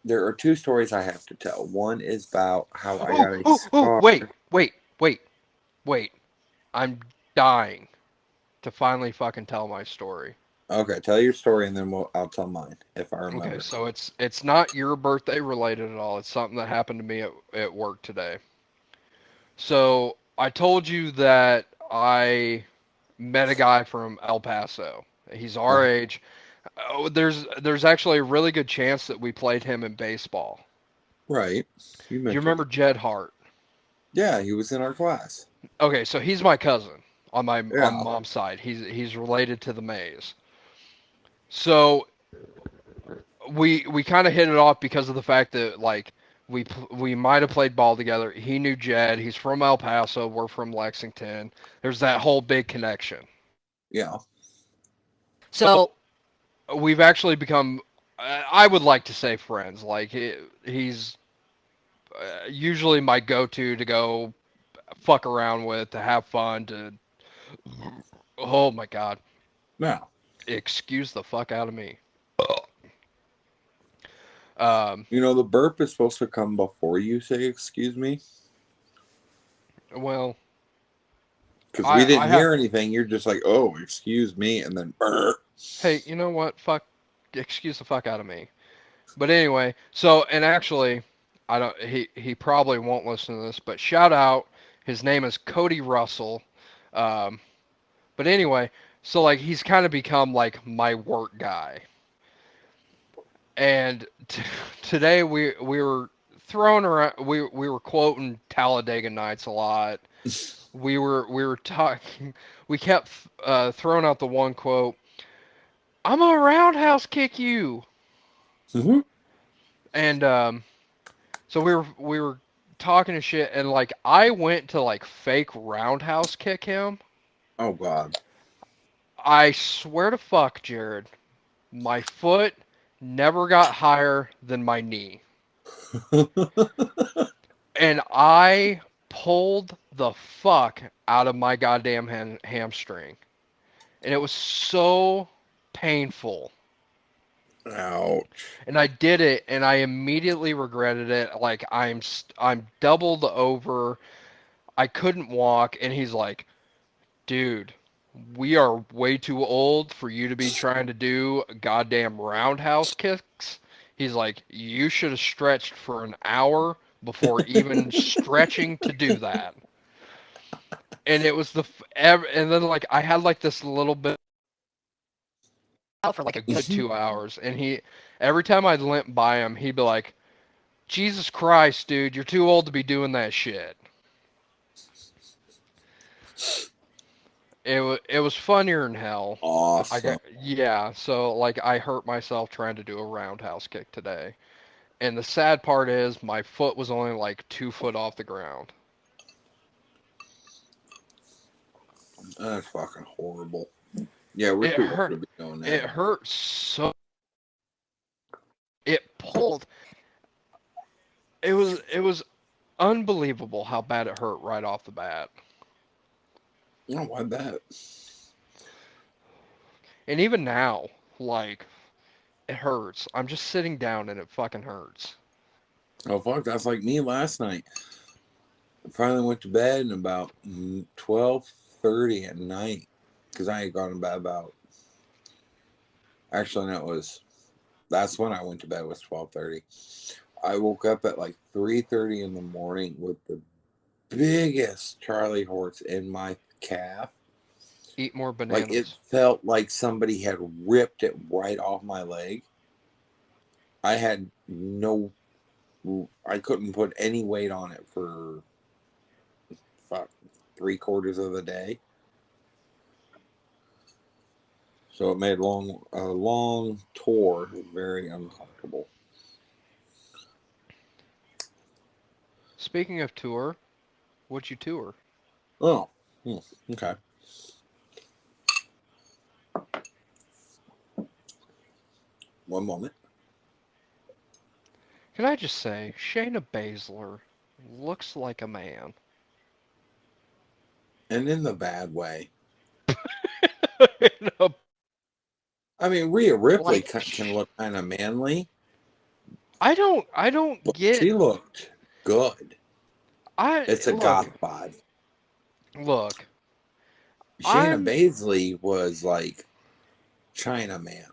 There are two stories I have to tell. One is about how I Oh, got a oh, scar. wait. I'm dying to finally fucking tell my story. Okay, tell your story and then I'll tell mine if I remember. Okay, so it's not your birthday related at all. It's something that happened to me at work today. So I told you that I met a guy from El Paso. He's our age. Oh, there's actually a really good chance that we played him in baseball. Right. You Do you mentioned. remember Jed Hart? Yeah, he was in our class. Okay, so he's my cousin on Yeah. mom's side. He's related to the Mays. So we kind of hit it off because of the fact that like we might have played ball together. He knew Jed. He's from El Paso. We're from Lexington. There's that whole big connection. Yeah. So we've actually become, I would like to say friends. Like he's usually my go-to to go fuck around with, to have fun, to, oh my God, Now, excuse the fuck out of me. Um, the burp is supposed to come before you say excuse me. well, Because we I didn't have, hear anything. You're just like, oh, excuse me. And then burp. hey, you know what? Fuck, excuse the fuck out of me. But anyway, so, and actually, I don't, he probably won't listen to this, but shout out, his name is Cody Russell. Um, but anyway, so like he's kind of become like my work guy. And today we were throwing around, we were quoting Talladega Nights a lot. We were talking, we kept throwing out the one quote, I'm gonna roundhouse kick you. Mm-hmm. And so we were talking to shit, and like I went to like fake roundhouse kick him. Oh, God. I swear to fuck, Jared, my foot never got higher than my knee. And I pulled the fuck out of my goddamn hamstring. And it was so painful. Ouch. And I did it, and I immediately regretted it. Like I'm doubled over. I couldn't walk, and he's like, dude, we are way too old for you to be trying to do goddamn roundhouse kicks. He's like, you should have stretched for an hour before even stretching to do that. And it was and then like I had like this little bit out for like a good 2 hours, and he every time I'd limp by him, he'd be like, Jesus Christ, dude, you're too old to be doing that shit. It was funnier than hell. I Awesome. got yeah, so like I hurt myself trying to do a roundhouse kick today. And the sad part is my foot was only like 2 foot off the ground. That's fucking horrible. Yeah, we're It too old hurt. to be doing It that. hurt so. It pulled. It was unbelievable how bad it hurt right off the bat. Oh, why that? And even now, like it hurts. I'm just sitting down and it fucking hurts. Oh, fuck, that's like me last night. I finally went to bed and about 12:30 at night. Because I had gone to bed about... Actually, that was... That's when I went to bed, was 12:30. I woke up at like 3:30 in the morning with the biggest Charlie horse in my calf. Eat more Like, it bananas. felt like somebody had ripped it right off my leg. I had no... I couldn't put any weight on it for... Fuck, 3/4 of the day. So it made a long tour very uncomfortable. Speaking of tour, what'd you tour? Oh, okay. One moment. Can I just say, Shayna Baszler looks like a man. And in the bad way. In a- I mean, Rhea Ripley like can look kind of manly, I don't but get she looked good. I It's a look goth bod. look Shayna I'm Baszler was like China Man.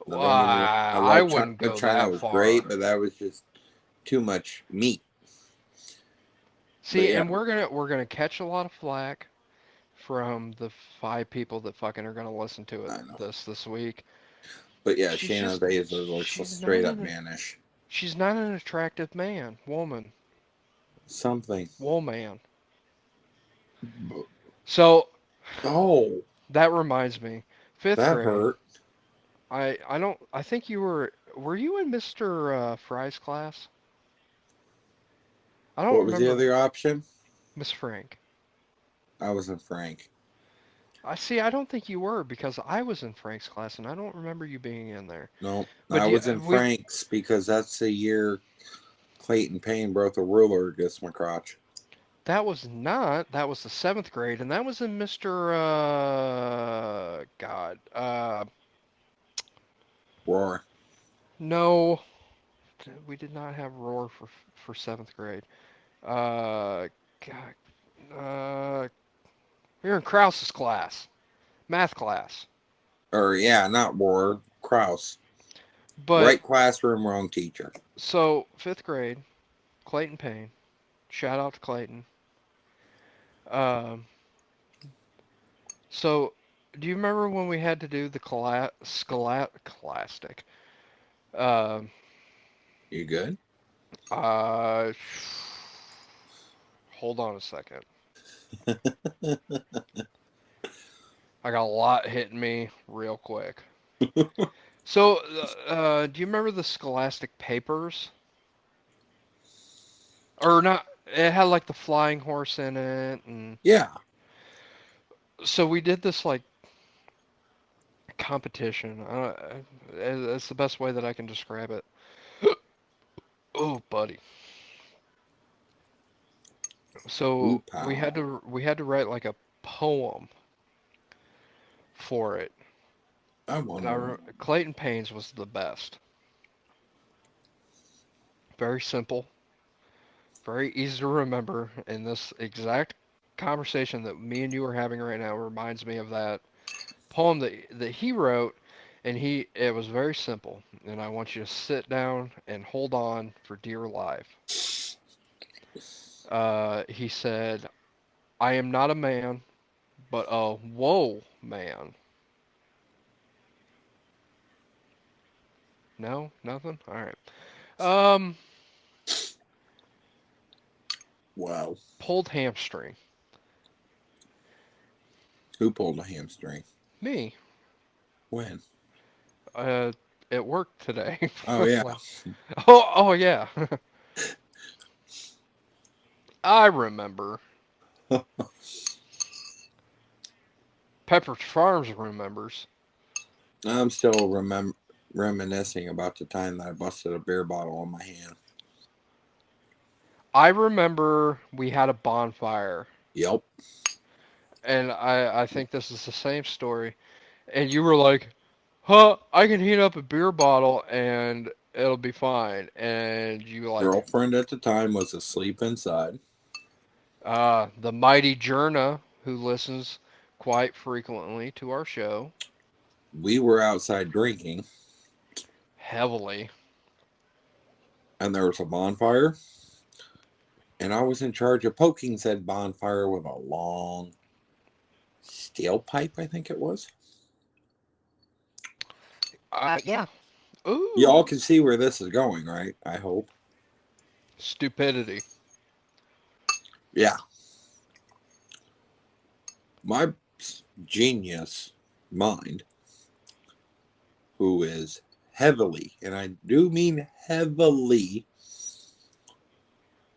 Now, don't get me wrong. I I love wouldn't China. go China that was great, far. but that was just too much meat. But See, yeah, and we're gonna catch a lot of flack from the 5 people that fucking are gonna listen to it I know. this week. But yeah, She's Shayna just Baszler looks straight up mannish. she's not an attractive Something. woman. So Oh, that reminds me, fifth that grade. hurt. I don't I think you were you in Mr. Fry's class? I don't What was the remember. other option? Miss Frank. I wasn't Frank. I see. I don't think you were because I was in Frank's class and I don't remember you being in there. No, But I was in Frank's because that's the year Clayton Payne broke the ruler against my crotch. that was the 7th grade and that was in Mr. God. Roar. No, we did not have roar for 7th grade. God. We were in Krause's class, math class. Or yeah, not Roar. Kraus. But Right classroom, wrong teacher. so 5th grade, Clayton Payne. Shout out to Clayton. Um, so do you remember when we had to do the scholastic? Um, You good? uh, hold on a second. I got a lot hitting me real quick. So, do you remember the scholastic papers? Or not? It had like the flying horse in it, and Yeah. so we did this like competition. It's the best way that I can describe it. Oh, buddy. Ooh, So pow. we had to write like a poem for it, I and won one. Clayton Payne's was the best. Very simple, very easy to remember, and this exact conversation that me and you are having right now reminds me of that poem that he wrote. And it was very simple. And I want you to sit down and hold on for dear life. He said, I am not a man, but a whoa man. No, nothing. All right. Um, Wow. pulled hamstring. Who pulled a hamstring? Me. When? Uh, at work today. Oh yeah. Well, oh yeah. I remember. Pepperidge Farms remembers. I'm still reminiscing about the time that I busted a beer bottle on my hand. I remember we had a bonfire, Yep. and I think this is the same story. And you were like, "Huh, I can heat up a beer bottle and it'll be fine." And you like, Girlfriend at the time was asleep inside. the mighty Jerna, who listens quite frequently to our show, We were outside drinking, heavily. and there was a bonfire, and I was in charge of poking said bonfire with a long steel pipe, I think it was. Yeah. You all Ooh, can see where this is going, right? I hope. stupidity. Yeah. My genius mind, who is heavily, and I do mean heavily,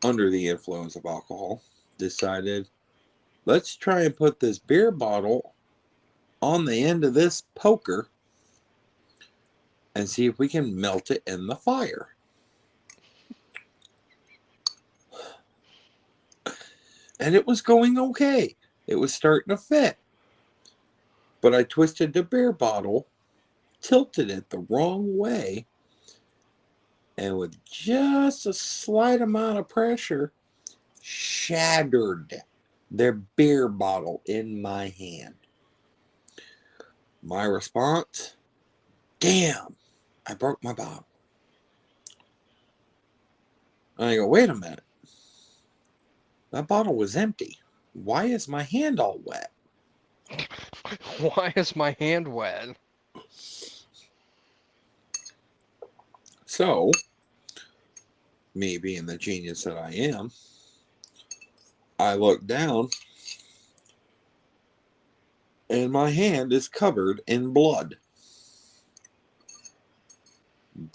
under the influence of alcohol, decided let's try and put this beer bottle on the end of this poker and see if we can melt it in the fire. And it was going okay. It was starting to fit. But I twisted the beer bottle, tilted it the wrong way, and with just a slight amount of pressure, shattered their beer bottle in my hand. My response, damn, I broke my bottle. And I go, wait a minute. That bottle was empty. Why is my hand all wet? Why is my hand wet? So, me being the genius that I am, I look down and my hand is covered in blood.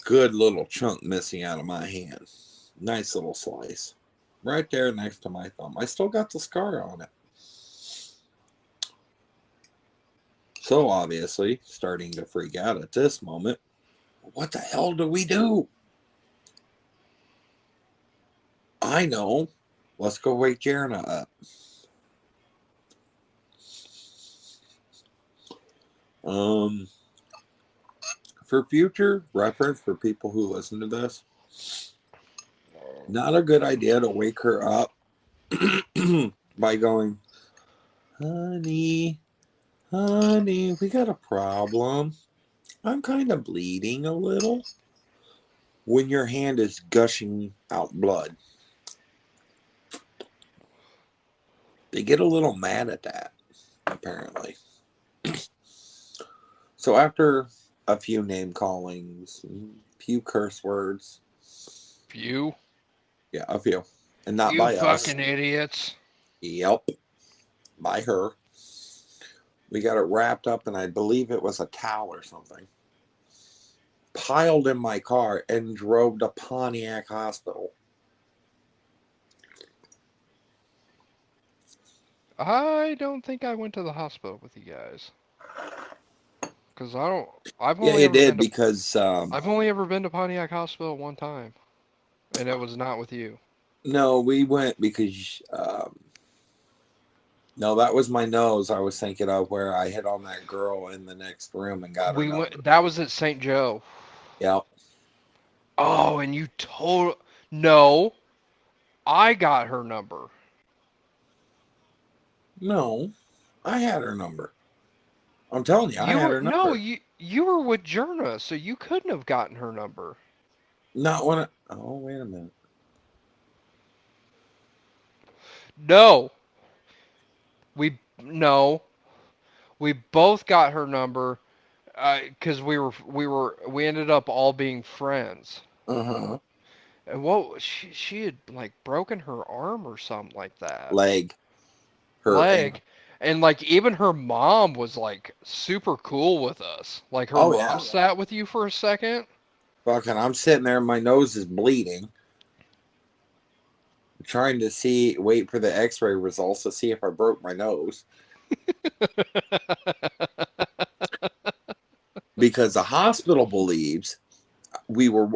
Good little chunk missing out of my hand. Nice little slice. Right there next to my thumb. I still got the scar on it. So obviously, starting to freak out at this moment. What the hell do we do? I know. Let's go wake Jerna up. Um, for future reference for people who listen to this, not a good idea to wake her up by going, honey, honey, we got a problem. I'm kind of bleeding a little. When your hand is gushing out blood, they get a little mad at that, apparently. So after a few name callings, a few curse words, You? yeah, a few, and not You by us. fucking idiots. Yep, by her. We got it wrapped up, and I believe it was a towel or something. Piled in my car and drove to Pontiac Hospital. I don't think I went to the hospital with you guys. Cause I don't. I've Yeah, only you ever did been to. because I've only ever been to Pontiac Hospital one time, and it was not with you. no, we went because no, that was my nose. I was thinking of where I hit on that girl in the next room and got her We number. went. That was at St. Joe. Yep. Oh, and you told. No, I got her number. No, I had her number. I'm telling you, I You had were her no. number. You You were with Jerna, so you couldn't have gotten her number. Not when oh, wait a minute. No, no, we both got her number because we ended up all being friends. Uh-huh. And what she had like broken her arm or something like that, Leg. Her ankle. leg, and like even her mom was like super cool with us. Like her Oh, mom yeah. sat with you for a second. Fucking, I'm sitting there, my nose is bleeding. Trying to wait for the x-ray results to see if I broke my nose. Because the hospital believes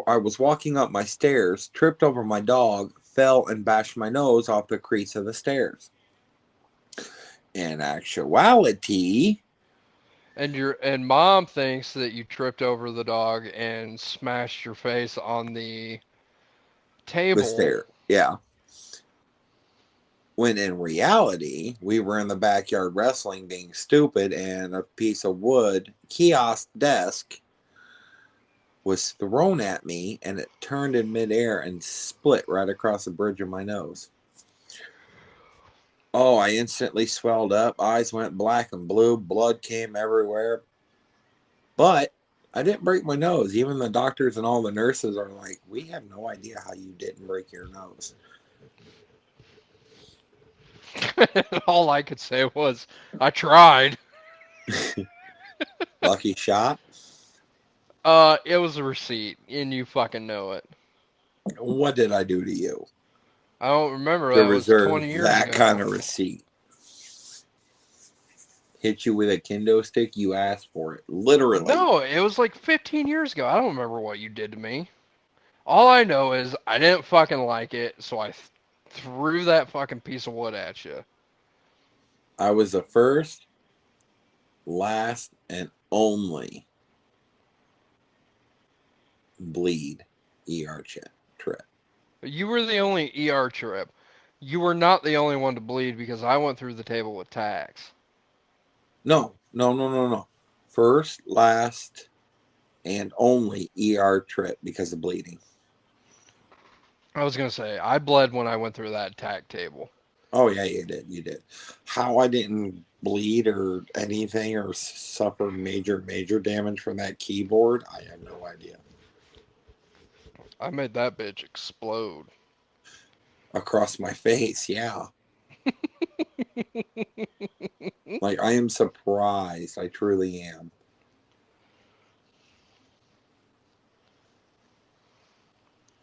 I was walking up my stairs, tripped over my dog, fell and bashed my nose off the crease of the stairs. In actuality, And mom thinks that you tripped over the dog and smashed your face on the the table. stair, yeah. When in reality, we were in the backyard wrestling, being stupid, and a piece of wood kiosk desk was thrown at me, and it turned in midair and split right across the bridge of my nose. Oh, I instantly swelled up. Eyes went black and blue. Blood came everywhere. But I didn't break my nose. Even the doctors and all the nurses are like, we have no idea how you didn't break your nose. All I could say was, I tried. Lucky shot. It was a receipt, and you fucking know it. What did I do to you I don't remember. to That was 20 reserve years that kind ago. of receipt? Hit you with a kendo stick? You asked for it. Literally. No, it was like 15 years ago. I don't remember what you did to me. All I know is I didn't fucking like it, so I threw that fucking piece of wood at you. I was the first, last, and only bleed ER trip. You were the only ER trip. You were not the only one to bleed because I went through the table with tacks. No, no, no, no, no. First, last, and only ER trip because of bleeding. I was gonna say I bled when I went through that tack table. Oh, yeah, you did. You did. How I didn't bleed or anything or suffer major damage from that keyboard, I have no idea. I made that bitch explode. Across my face, yeah. Like, I am surprised. I truly am.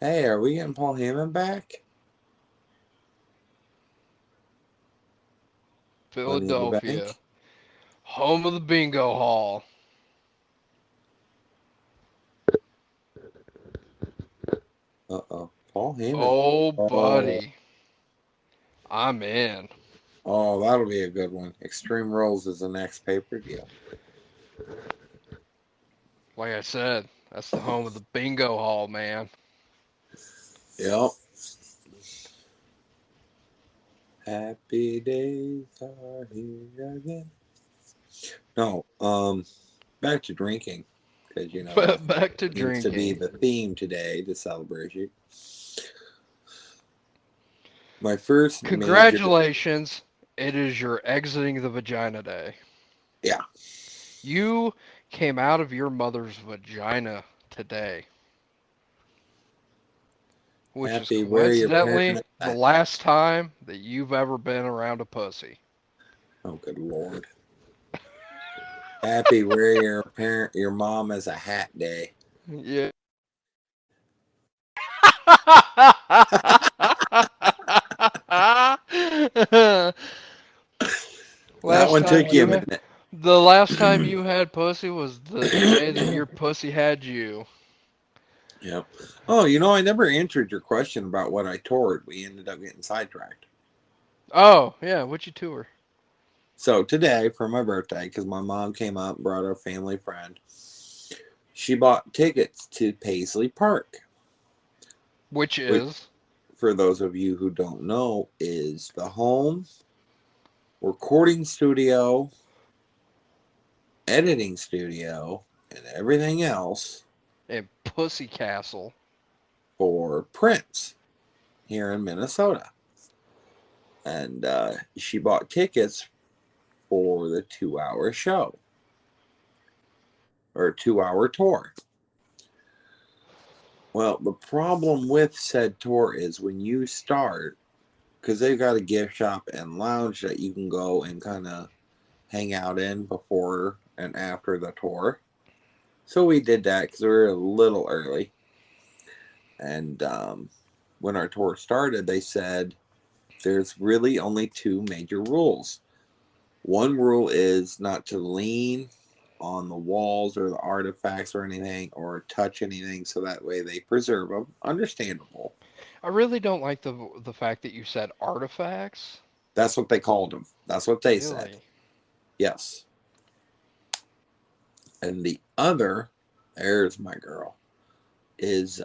Hey, are we getting Paul Heyman back? Money in the Philadelphia, bank? home of the bingo hall. Uh-oh. Paul Heyman. Oh, Oh, buddy, I'm in. oh, that'll be a good one. Extreme Rules is the next pay-per-view. Like I said, that's the home of the bingo hall, man. Yep. Happy days are here again. No, back to drinking, because that Back to seems to be drinking. the theme today to celebrate you. My first major, Congratulations, it is your exiting the vagina day. yeah. You came out of your mother's vagina today, which is Happy where your parent coincidentally is the at. last time that you've ever been around a pussy. Oh, good lord. Happy where your mom is a hat day. Yeah. That last one time took you you a had minute. the last time you had pussy was the day that your pussy had you. Yep. Oh, I never answered your question about what I toured. We ended up getting sidetracked. Oh yeah, what you tour? So today, for my birthday, because my mom came up and brought a family friend, she bought tickets to Paisley Park, Which which, is for those of you who don't know, is the home, recording studio, editing studio, and everything else And Pussy Castle. for Prince here in Minnesota. And she bought tickets for the 2 hour show or 2 hour tour. Well, the problem with said tour is when you start, because they've got a gift shop and lounge that you can go and kind of hang out in before and after the tour. So we did that because we were a little early. And when our tour started, they said there's really only two major rules. One rule is not to lean on the walls or the artifacts or anything or touch anything so that way they preserve them. Understandable. I really don't like the fact that you said artifacts. That's what they called them. That's what they said. Really? Yes. And the other, there's my girl, is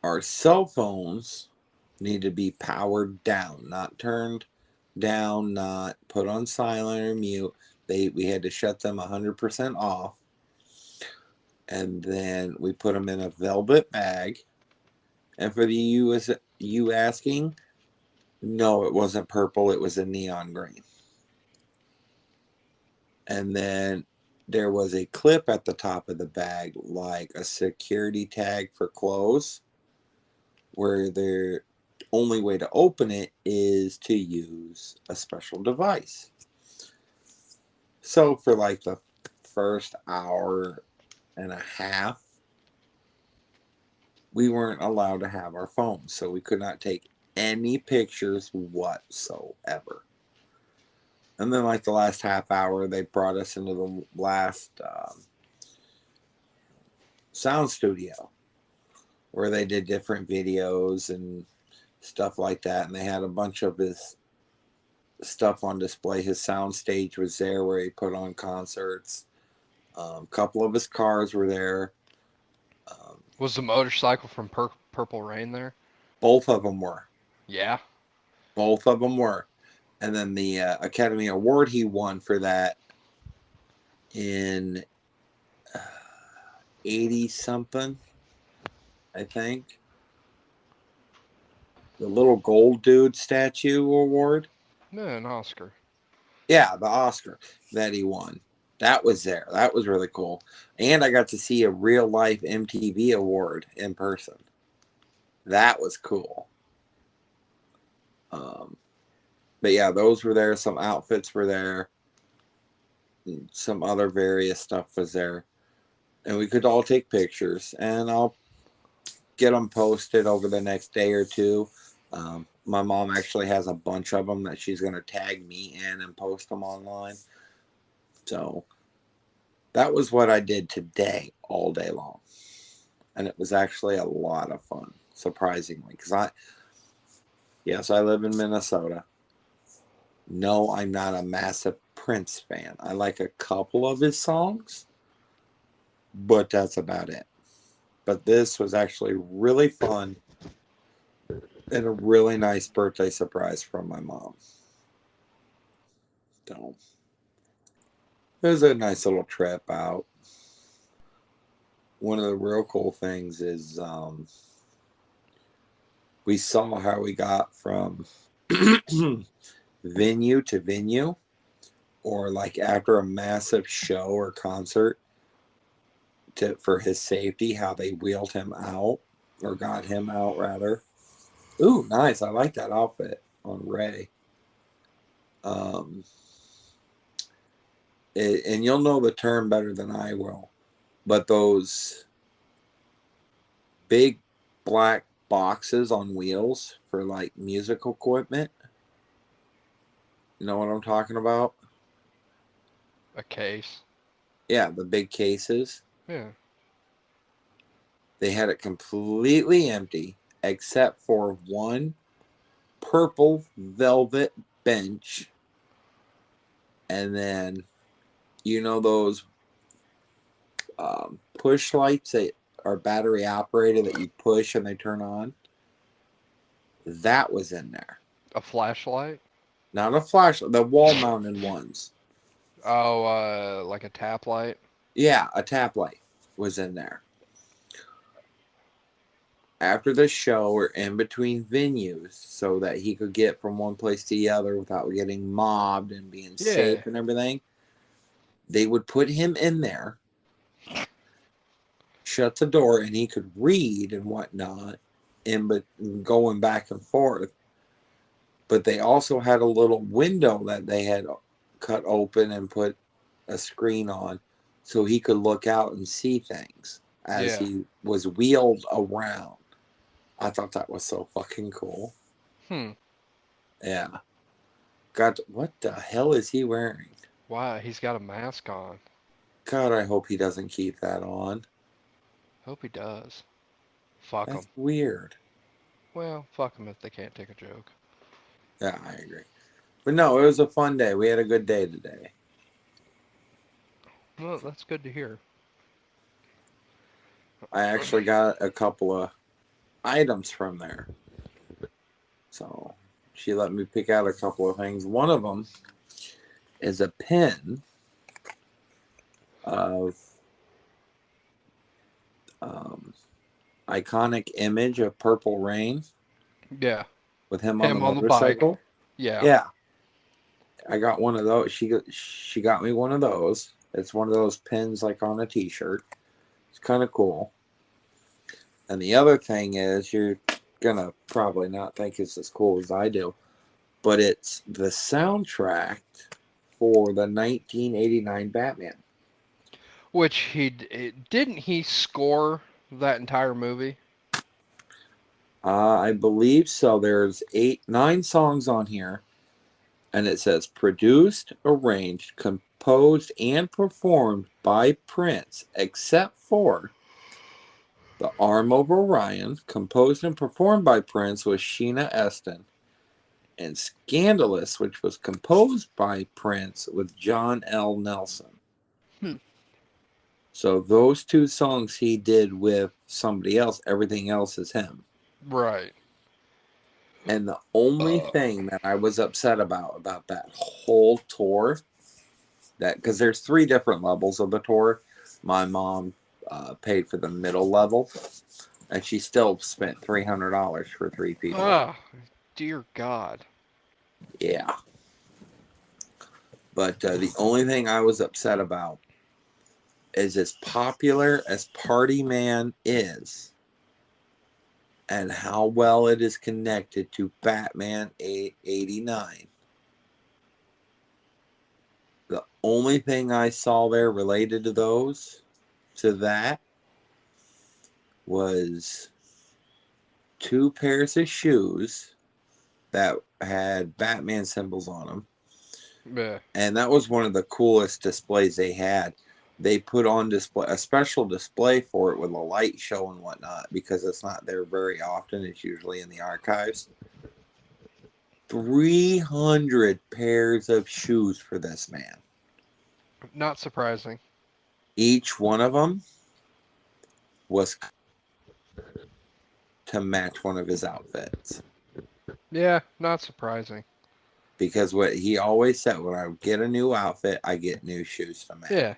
our cell phones need to be powered down, not turned down, not put on silent or mute. We had to shut them 100% off, and then we put them in a velvet bag. And for you asking, no, it wasn't purple. It was a neon green. And then there was a clip at the top of the bag, like a security tag for clothes, where the only way to open it is to use a special device. So for like the first hour and a half, we weren't allowed to have our phones. So we could not take any pictures whatsoever. And then like the last half hour, they brought us into the last sound studio where they did different videos and stuff like that. And they had a bunch of his stuff on display. His sound stage was there where he put on concerts. A couple of his cars were there. Was the motorcycle from Purple Rain there? Both of them were. Yeah. Both of them were. And then the Academy Award he won for that in 80 something, I think. The little gold dude statue award. Yeah, an Oscar. Yeah, the Oscar that he won. That was there. That was really cool. And I got to see a real life MTV award in person. That was cool. But yeah, those were there. Some outfits were there. Some other various stuff was there. And we could all take pictures. And I'll get them posted over the next day or two. My mom actually has a bunch of them that she's going to tag me in and post them online. So that was what I did today all day long. And it was actually a lot of fun, surprisingly. Because yes, I live in Minnesota. No, I'm not a massive Prince fan. I like a couple of his songs, but that's about it. But this was actually really fun and a really nice birthday surprise from my mom. So it was a nice little trip out. One of the real cool things is we saw how we got from venue to venue, or like after a massive show or concert for his safety, how they wheeled him out or got him out rather. Ooh, nice. I like that outfit on Ray. Um, and you'll know the term better than I will, but those big black boxes on wheels for like musical equipment. You know what I'm talking about? A case. Yeah, the big cases. Yeah. They had it completely empty except for one purple velvet bench. And then, you know, those push lights that are battery operated that you push and they turn on? That was in there. A flashlight. Not a flashlight, the wall mounted ones. Oh, like a tap light. Yeah, a tap light was in there. After the show or in between venues so that he could get from one place to the other without getting mobbed and being Yeah. safe and everything, they would put him in there, shut the door, and he could read and whatnot, but going back and forth. But they also had a little window that they had cut open and put a screen on so he could look out and see things as Yeah. he was wheeled around. I thought that was so fucking cool. Hmm. Yeah. God, what the hell is he wearing? Why? He's got a mask on. God, I hope he doesn't keep that on. Hope he does. Fuck That's him. weird. Well, fuck him if they can't take a joke. Yeah, I agree. But no, it was a fun day. We had a good day today. Well, that's good to hear. I actually got a couple of items from there. So she let me pick out a couple of things. One of them is a pin of um, iconic image of Purple Rain Yeah. with him on the Him on the bike. motorcycle. Yeah. Yeah, I got one of those. She got me one of those. It's one of those pins like on a T-shirt. It's kind of cool. And the other thing is, you're gonna probably not think it's as cool as I do, but it's the soundtrack for the 1989 Batman. Which didn't he score that entire movie? I believe so. There's 9 songs on here, and it says produced, arranged, composed, and performed by Prince, except for The Arm of Orion, composed and performed by Prince with Sheena Easton, and Scandalous, which was composed by Prince with John L. Nelson. Hmm. So those 2 songs he did with somebody else, everything else is him. Right. And the only thing that I was upset about that whole tour, that because there's 3 different levels of the tour. My mom paid for the middle level, and she still spent $300 for 3 people. Ah, dear God. Yeah, but the only thing I was upset about is as popular as Party Man is, and how well it is connected to Batman 89. The only thing I saw there related to that, was 2 pairs of shoes that had Batman symbols on them. Yeah. And that was one of the coolest displays they had. They put on display a special display for it with a light show and whatnot because it's not there very often. It's usually in the archives. 300 pairs of shoes for this man. Not surprising. Each one of them was to match one of his outfits. Yeah, not surprising. Because what he always said, when I get a new outfit, I get new shoes to match. Yeah.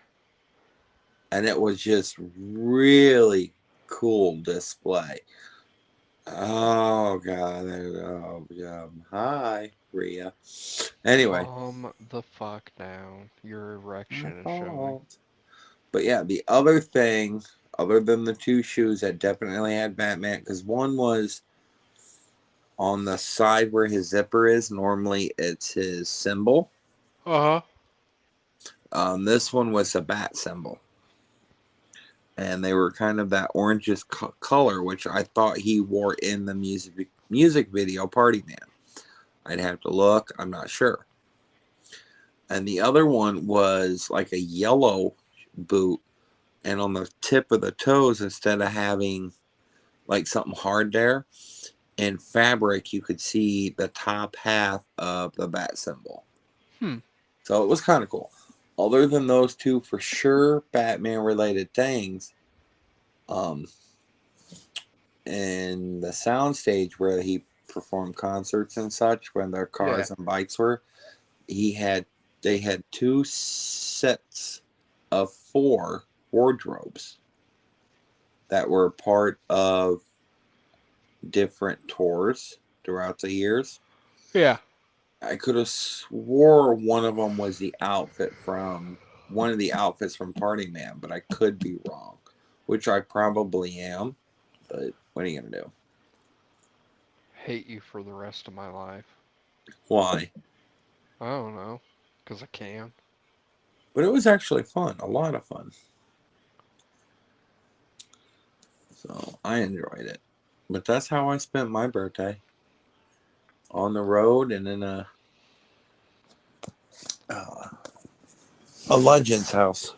And it was just really cool display. Oh God! Oh yeah. Hi, Rhea. Anyway, Calm the fuck down. Your my erection is showing. fault. But yeah, the other thing, other than the 2 shoes that definitely had Batman, because one was on the side where his zipper is. Normally, it's his symbol. Uh huh. This one was a bat symbol, and they were kind of that orangish color, which I thought he wore in the music video Party Man. I'd have to look. I'm not sure. And the other one was like a yellow boot, and on the tip of the toes, instead of having like something hard there, in fabric, you could see the top half of the bat symbol. Hmm. So it was kind of cool. Other than those 2, for sure, Batman related things, um, and the soundstage where he performed concerts and such when their Yeah. cars and bikes were, he had They had two sets of four wardrobes that were part of different tours throughout the years. Yeah. I could have swore one of them was the outfit from one of the outfits from Party Man, but I could be wrong, which I probably am. But what are you gonna do? Hate you for the rest of my life. Why? I don't know. Because I can. But it was actually fun, a lot of fun. So I enjoyed it. But that's how I spent my birthday, on the road and in uh, a legend's house.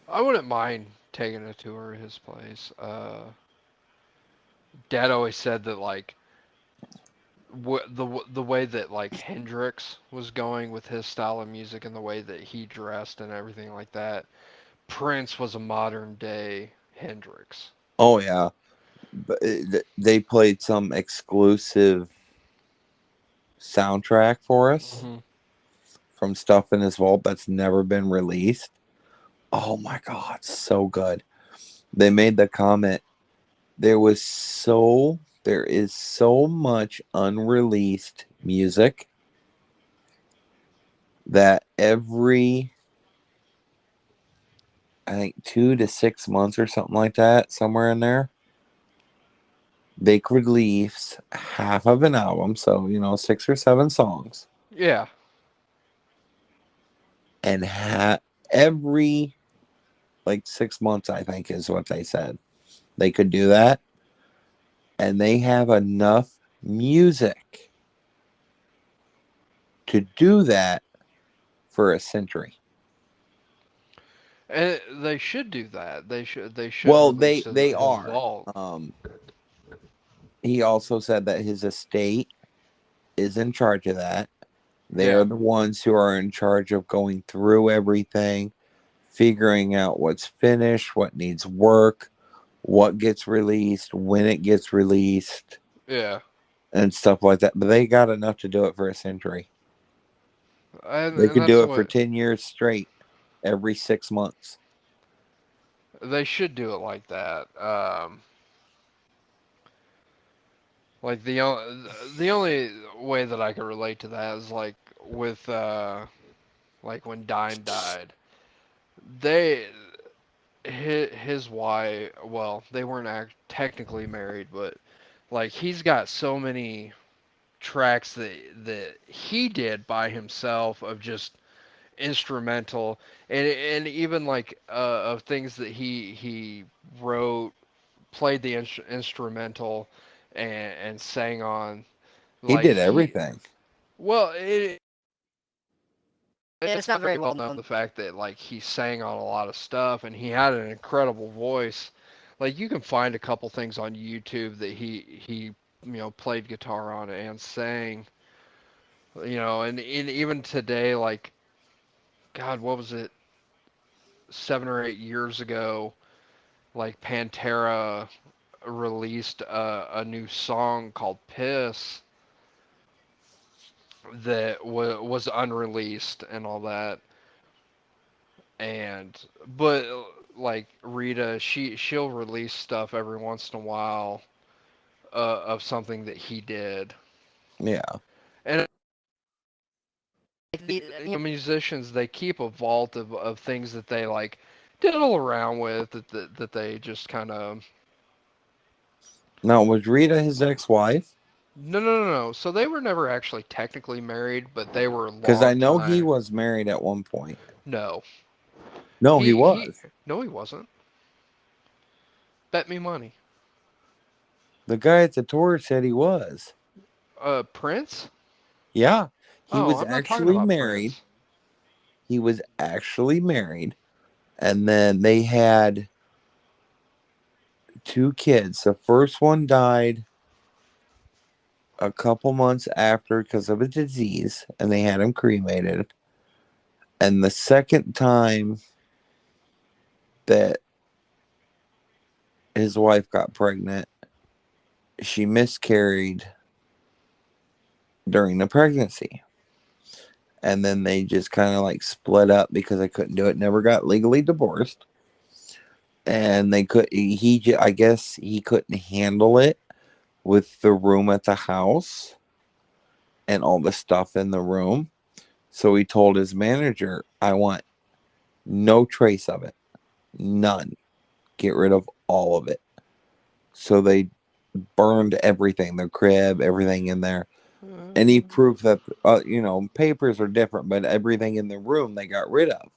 I wouldn't mind taking a tour of his place. Dad always said that like the way that like Hendrix was going with his style of music and the way that he dressed and everything like that, Prince was a modern day Hendrix. Oh yeah, but they played some exclusive soundtrack for us Hmm. from stuff in his vault that's never been released. Oh my god, so good. They made the comment there is so much unreleased music that every I think 2 to 6 months or something like that, somewhere in there, they could release half of an album, so 6 or 7 songs, Yeah, and every like 6 months, I think is what they said. They could do that, and they have enough music to do that for a century. and they should do that. They should Well, release they his are. vault. He also said that his estate is in charge of that. They are Yeah, the ones who are in charge of going through everything, figuring out what's finished, what needs work, what gets released, when it gets released, yeah, and stuff like that. But they got enough to do it for a century. They and could that's do the it for way 10 years straight, every 6 months. they should do it like that. Like the only way that I could relate to that is like with like when Dine died. They his wife, well, they weren't technically married, but like he's got so many tracks that he did by himself of just instrumental and even like of things that he wrote, played the instrumental and sang on. He Like did he, everything. well, it's not very well known the fact that like he sang on a lot of stuff and he had an incredible voice. Like you can find a couple things on YouTube that he played guitar on and sang. And even today, like God, what was it, 7 or 8 years ago? Like Pantera released a new song called "Piss" that was unreleased and all that. And but like Rita, she'll release stuff every once in a while of something that he did. Yeah. And the musicians, they keep a vault of things that they like diddle around with that they just kind of. Now, was Rita his ex-wife? No. So they were never actually technically married, but they were a Because I long know he time. was married at one point. No, No, he he was. no, he wasn't. Bet me money. The guy at the tour said he was. Prince? Yeah, he Oh, was I'm not talking actually about married. Prince. He was actually married. And then they had 2 kids. The first one died a couple months after because of a disease, and they had him cremated. And the second time that his wife got pregnant, she miscarried during the pregnancy. and then they just kind of like split up because I couldn't do it. Never got legally divorced, and they could. I guess he couldn't handle it with the room at the house and all the stuff in the room. So he told his manager, "I want no trace of it, none. Get rid of all of it." So they burned everything, the crib, everything in there. Any proof that papers are different, but everything in the room they got rid of.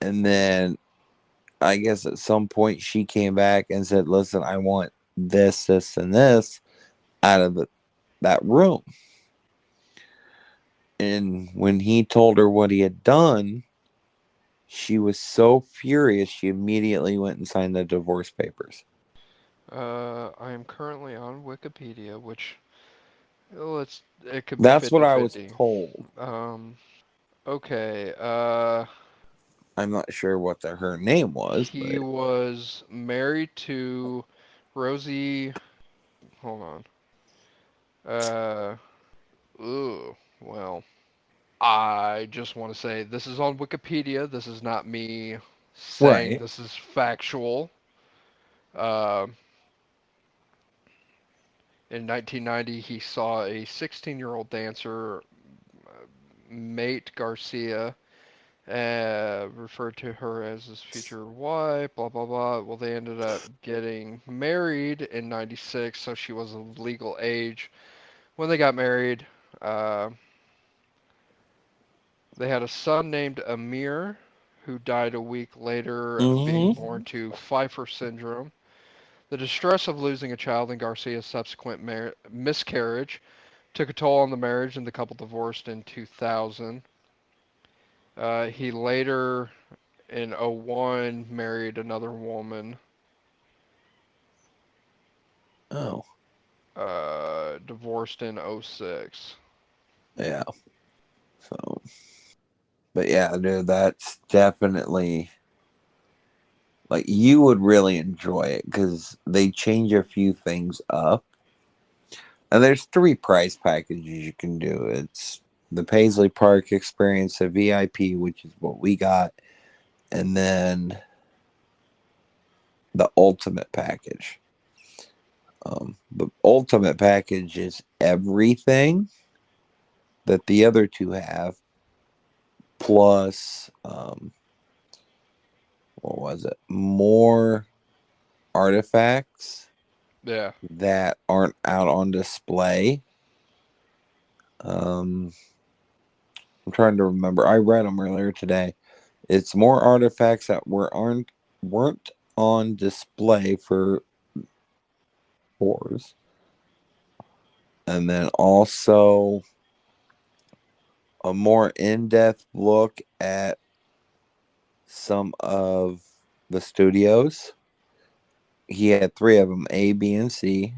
And then I guess at some point she came back and said, "Listen, I want this, and this out of that room." And when he told her what he had done, she was so furious she immediately went and signed the divorce papers. I am currently on Wikipedia, which it could be That's what I was 50-50. told. Okay. I'm not sure what her name was, He but was married to Rosie. Hold on. Uh. Ooh. Well, I just want to say this is on Wikipedia. This is not me saying right. this is factual. Uh, in 1990, he saw a 16-year-old dancer, Mate Garcia, referred to her as his future wife, blah, blah, blah. Well, they ended up getting married in 96, so she was of legal age. When they got married, uh, they had a son named Amir, who died a week later of being Mm-hmm. born to Pfeiffer syndrome. The distress of losing a child and Garcia's subsequent miscarriage took a toll on the marriage, and the couple divorced in 2000. He later, in '01, married another woman, Oh, divorced in '06. yeah. So, but yeah, dude, that's definitely like you would really enjoy it because they change a few things up. And there's three price packages you can do. It's the Paisley Park experience, the VIP, which is what we got, and then the ultimate package. The ultimate package is everything that the other two have, plus what was it? More artifacts Yeah. that aren't out on display. Um, I'm trying to remember. I read them earlier today. It's more artifacts that weren't on display for tours, and then also a more in-depth look at some of the studios. He had three of them: A, B, and C,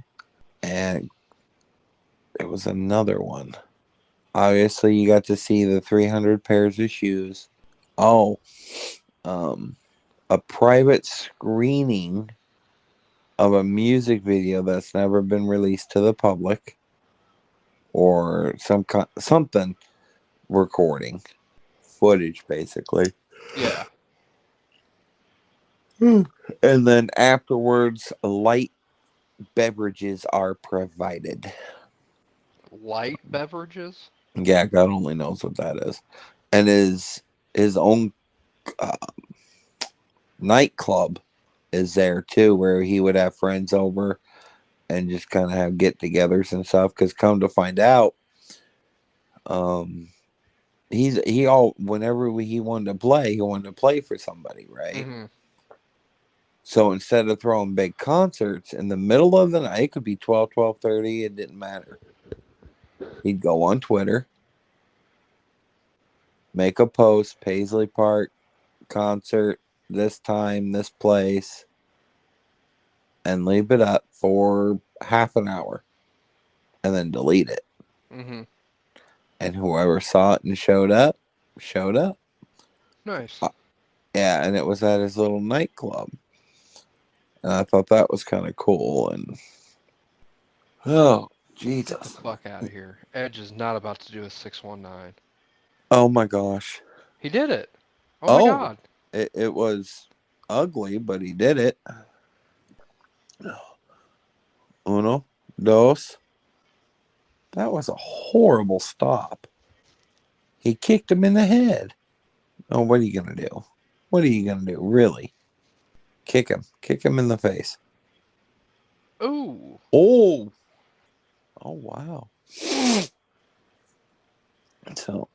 and it was another one. Obviously, you got to see the 300 pairs of shoes. Oh, um, a private screening of a music video that's never been released to the public, or something recording footage, basically. Yeah. And then afterwards, light beverages are provided. Light beverages? Yeah, God only knows what that is. And his own uh, nightclub is there too, where he would have friends over and just kind of have get-togethers and stuff. Because come to find out, um, he all whenever he wanted to play for somebody, right? Mm-hmm. So instead of throwing big concerts in the middle of the night, it could be 12:30. It didn't matter. He'd go on Twitter, make a post, Paisley Park concert, this time, this place, and leave it up for half an hour and then delete it. Mm-hmm. And whoever saw it and showed up, showed up. Nice. Uh, yeah, and it was at his little nightclub. And I thought that was kind of cool. And oh, Get the Jesus. fuck out of here. Edge is not about to do a 619. Oh my gosh. He did it. Oh my Oh, god. it was ugly, but he did it. Uno, dos. That was a horrible stop. He kicked him in the head. Oh, what are you going to do? What are you going to do? Really? Kick him. Kick him in the face. Ooh. Oh. Oh, wow. So,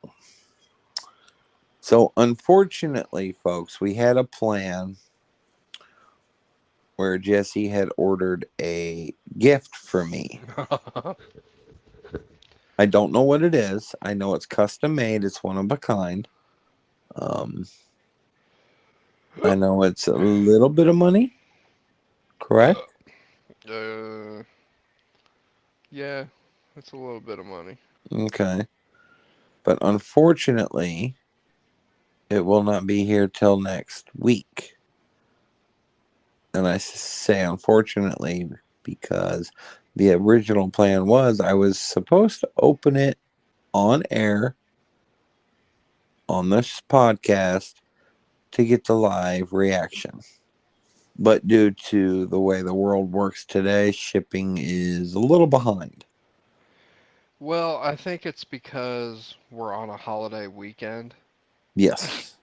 so unfortunately, folks, we had a plan where Jesse had ordered a gift for me. I don't know what it is. I know it's custom made. It's one of a kind. Um, I know it's a little bit of money, correct? uh, yeah, it's a little bit of money. Okay. But unfortunately, it will not be here till next week. And I say unfortunately because the original plan was I was supposed to open it on air on this podcast to get the live reaction. But due to the way the world works today, shipping is a little behind. Well, I think it's because we're on a holiday weekend. Yes.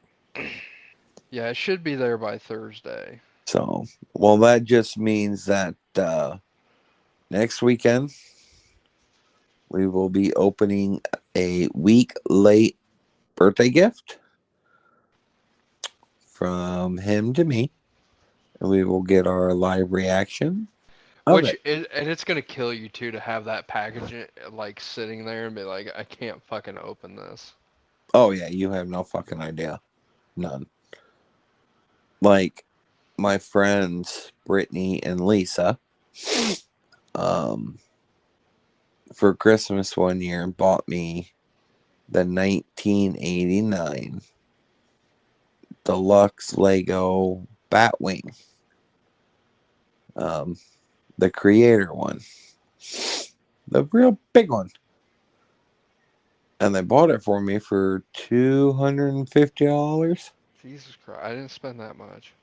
Yeah, it should be there by Thursday. So, well, that just means that next weekend we will be opening a week late birthday gift from him to me. And we will get our live reaction of it. And it's gonna kill you too to have that package like sitting there and be like, I can't fucking open this. Oh, yeah, you have no fucking idea. None. Like my friends, Brittany and Lisa, um, for Christmas one year bought me the 1989 deluxe Lego Batwing, um, the creator one, the real big one. And they bought it for me for $250. Jesus Christ, I didn't spend that much.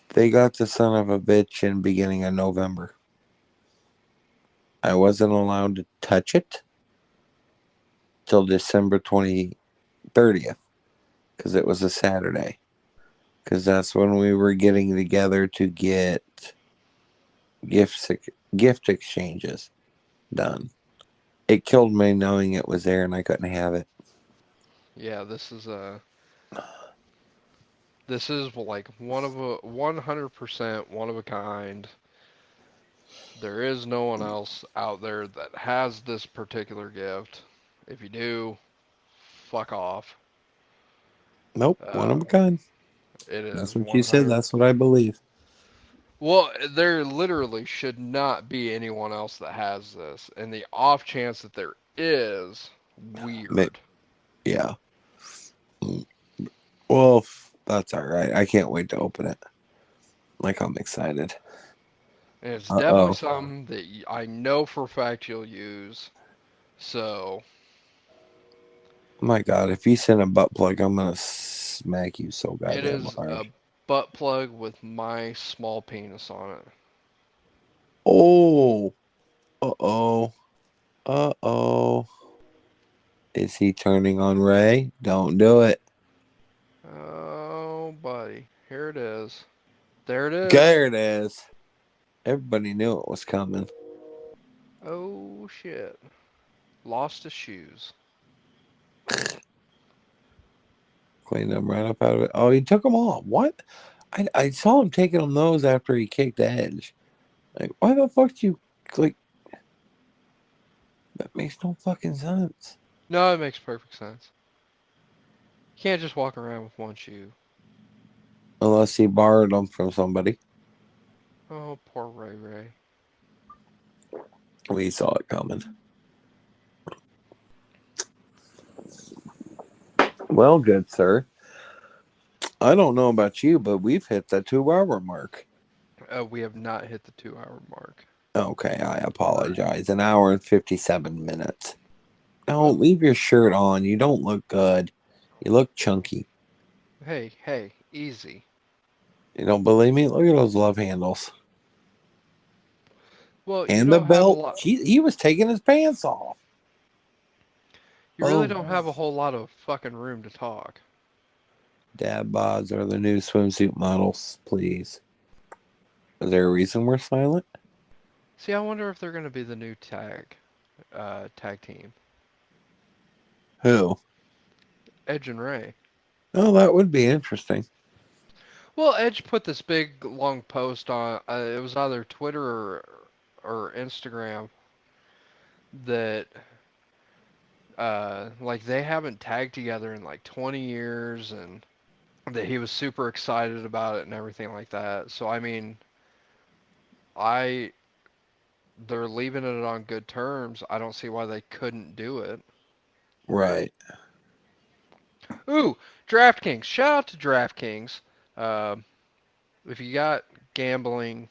They got the son of a bitch in beginning of November. I wasn't allowed to touch it till December 30th because it was a Saturday. Because that's when we were getting together to get gifts, gift exchanges done. It killed me knowing it was there and I couldn't have it. Yeah, this is like 100% one of a kind. There is no one else out there that has this particular gift. If you do, fuck off. Nope, one of Uh, a kind. it That's is what you said. 100. That's what I believe. Well, there literally should not be anyone else that has this. And the off chance that there is, weird. Yeah. Well, that's all right. I can't wait to open it. Like, I'm excited. And it's Uh definitely oh. something that I know for a fact you'll use. So, My God, if you send a butt plug, I'm going to smack you so it goddamn is a hard. butt plug with my small penis on it. Oh. Uh oh. Uh oh. Is he turning on Ray? Don't do it. Oh, buddy. Here it is. There it is. There it is. Everybody knew it was coming. Oh, shit. Lost his shoes. Cleaned them right up out of it. Oh, he took them off. What? I saw him taking them those after he kicked Edge. Like, why the fuck do you, like, that makes no fucking sense. No, it makes perfect sense. You can't just walk around with one shoe. Unless he borrowed them from somebody. Oh, poor Ray Ray. We saw it coming. Well, good sir. I don't know about you, but we've hit the 2 hour mark. We have not hit the 2 hour mark. Okay, I All right. apologize. An hour and 57 minutes. Well, Don't leave your shirt on. You don't look good. You look chunky. hey, easy. You don't believe me? Look at those love handles. Well, you And the don't have a belt. lot. He was taking his pants off. You really Oh, don't have a whole lot of fucking room to talk. dad bods are the new swimsuit models, please. Is there a reason we're silent? See, I wonder if they're gonna be the new tag team, Who? Edge and Ray. Oh, that would be interesting. Well, Edge put this big long post on. It was either Twitter or Instagram that like they haven't tagged together in like 20 years, and that he was super excited about it and everything like that. So I mean, I they're leaving it on good terms. I don't see why they couldn't do it. Right. Ooh, DraftKings. Shout out to DraftKings. Um, if you got gambling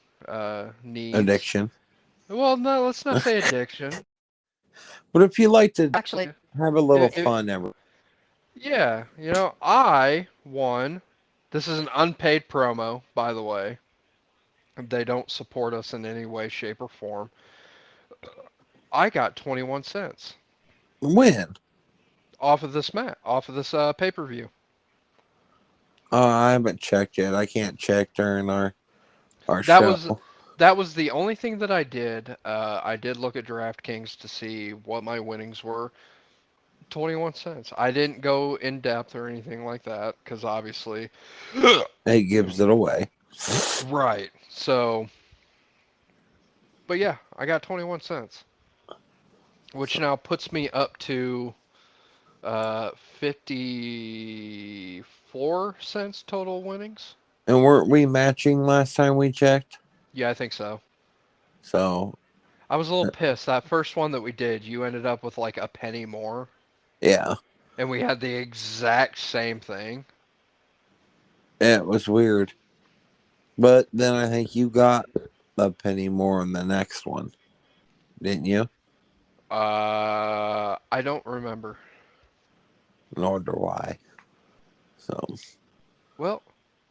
needs, Addiction. well, no, let's not say addiction. But if you like to Actually, have a little fun every. yeah, I won. This is an unpaid promo, by the way. They don't support us in any way, shape, or form. I got 21 cents When? off of this pay-per-view. I haven't checked yet. I can't check during our That show. was that was the only thing that I did. I did look at DraftKings to see what my winnings were. 21 cents. I didn't go in depth or anything like that because obviously, It gives it away. right. So, but yeah, I got 21 cents, which So, now puts me up to 54 cents total winnings. and weren't we matching last time we checked? Yeah, I think so. So, I was a little pissed. That first one that we did, you ended up with like a penny more, yeah, and we had the exact same thing. it was weird. But then I think you got a penny more on the next one, didn't you? I don't remember. Nor do I. So, Well,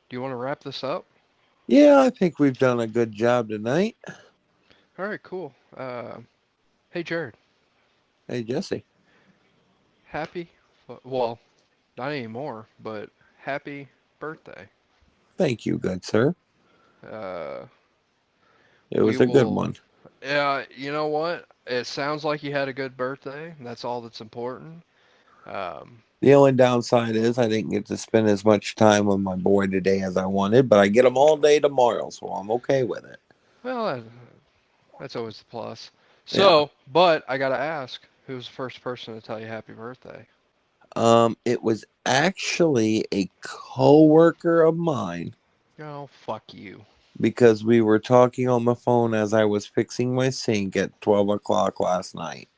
do you want to wrap this up? yeah, I think we've done a good job tonight. All right, cool. Hey, Jared, Hey, Jesse. happy, well, not anymore, but happy birthday. Thank you, good sir. Uh, It we was a good will, one. yeah, you know what? It sounds like you had a good birthday. That's all that's important. Um, The only downside is I didn't get to spend as much time with my boy today as I wanted, but I get him all day tomorrow, so I'm okay with it. well, that's always the plus. Yeah. So, but I gotta ask, who's the first person to tell you happy birthday? It was actually a coworker of mine Oh, fuck you. because we were talking on the phone as I was fixing my sink at 12 o'clock last night.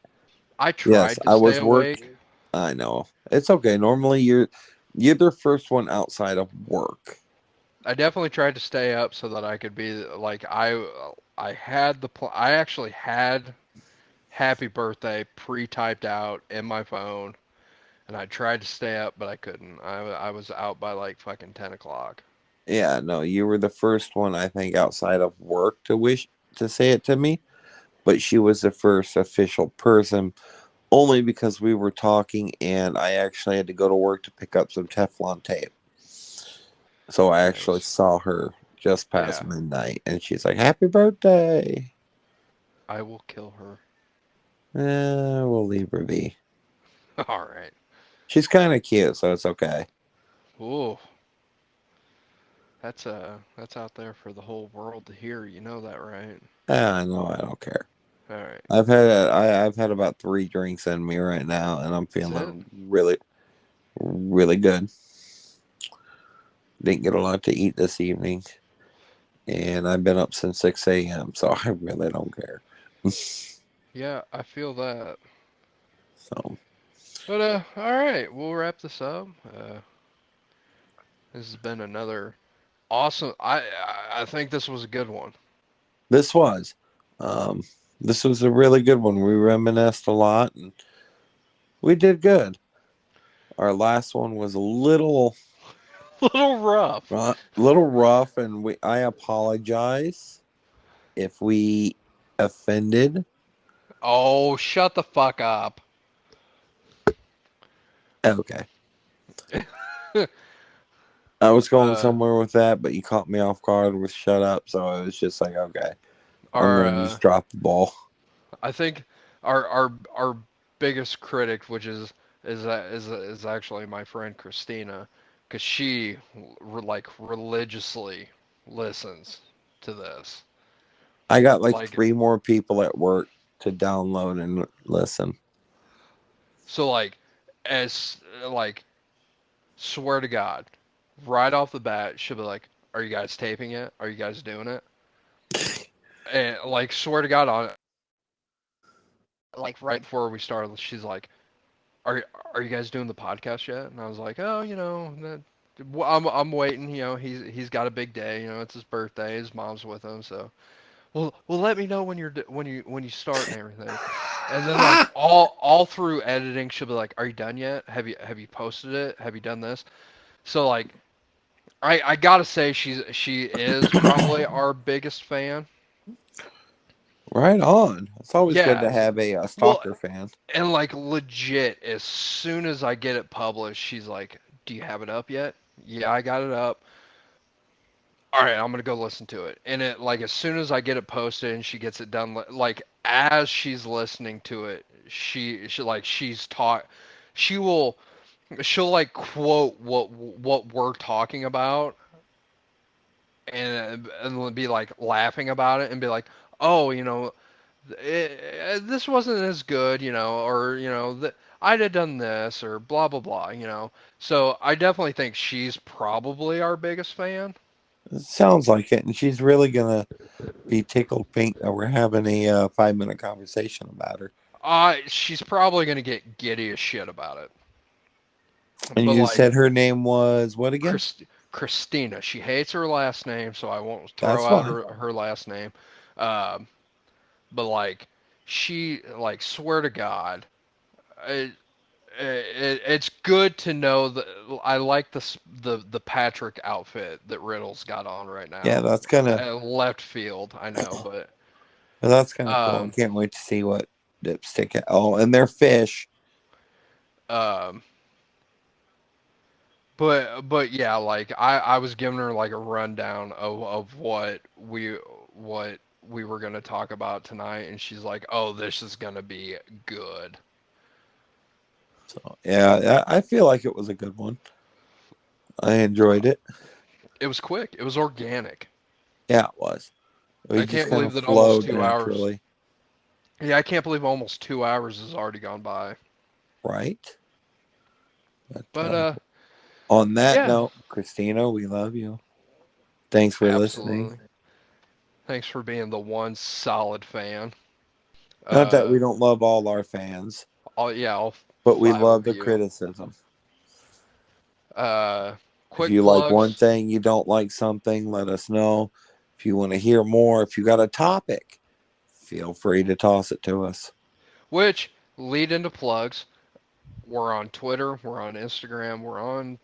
I Yes, tried to I stay was work. awake. I know it's okay. Normally, you're the first one outside of work. I definitely tried to stay up so that I could be like I had I actually had happy birthday pre-typed out in my phone, and I tried to stay up but I couldn't. I was out by like fucking 10 o'clock. Yeah, no, you were the first one I think outside of work to wish to say it to me, but she was the first official person only because we were talking and I actually had to go to work to pick up some Teflon tape. So I actually Nice. saw her just past Yeah, midnight and she's like, "Happy birthday." I will kill her. We'll leave her be. All right. She's kind of cute, so it's okay. Ooh, that's out there for the whole world to hear. You know that, right? I know I don't care. All right. I've had about 3 drinks in me right now, and I'm That's it. feeling really good. Didn't get a lot to eat this evening, and I've been up since 6 a.m. So I really don't care. Yeah, I feel that. So But all right, we'll wrap this up. This has been another awesome. I think this was a good one. this was. Um, this was a really good one. We reminisced a lot, and we did good. Our last one was Little rough. little rough, and I apologize if we offended. Oh, shut the fuck up. Okay, I was going uh, somewhere with that, but you caught me off guard with "shut up," so I was just like, okay, I'm our gonna just drop the ball. I think our biggest critic, which is actually my friend Christina, because she like religiously listens to this. I got like Like three more people at work to download and listen. so like as like swear to God, right off the bat, she'll be like, "Are you guys taping it? Are you guys doing it?" And like swear to God on like right before we started, she's like, "Are are you guys doing the podcast yet?" And I was like, "Oh, I'm waiting. He's got a big day. It's his birthday. His mom's with him, so well, let me know when when you start and everything." And then like all through editing, she'll be like, "Are you done yet? Have you posted it? Have you done this?" So like, I gotta say she is probably our biggest fan. Right on. It's always good to Yes. have a Well, stalker fan. and like legit, as soon as I get it published, she's like, "Do you have it up yet?" Yeah, I got it up. All right, I'm gonna go listen to it. And it like as soon as I get it posted and she gets it done, like as she's listening to it, she like she's taught. She will she'll like quote what we're talking about and be like laughing about it and be like, oh, this wasn't as good, or I'd have done this or blah blah blah. So I definitely think she's probably our biggest fan. It sounds like it, and she's really gonna be tickled pink that we're having a 5 minute conversation about her. She's probably gonna get giddy as shit about it. And But you like said her name was what again? Christina, she hates her last name, so I won't That's throw out fine. her last name. Um, but like she like swear to God, it, it's good to know that I like the Patrick outfit that Riddle's got on right Yeah, now. that's kind of Left field, I know, but that's kind of cool. I um can't wait to see what dipstick. Oh, and they're fish. um but yeah, like I was giving her like a rundown of what we were gonna talk about tonight, and she's like, "Oh, this is gonna be good." So yeah, I feel like it was a good one. I enjoyed it. It was quick. It was organic. Yeah, it was. We I just can't kind believe of that almost flowed 2 hours. naturally, Yeah, I can't believe almost 2 hours has already gone by. right? But But on that yeah, note, Christina, we love you. Thanks for listening. absolutely. Thanks for being the one solid fan. Not that Uh, we don't love all our fans, all but we five love of the you. criticism. Uh, If quick you like one plugs, thing, you don't like something, let us know. If you want to hear more, if you got a topic, feel free to toss it to us. which lead into plugs. We're on Twitter. We're on Instagram. We're on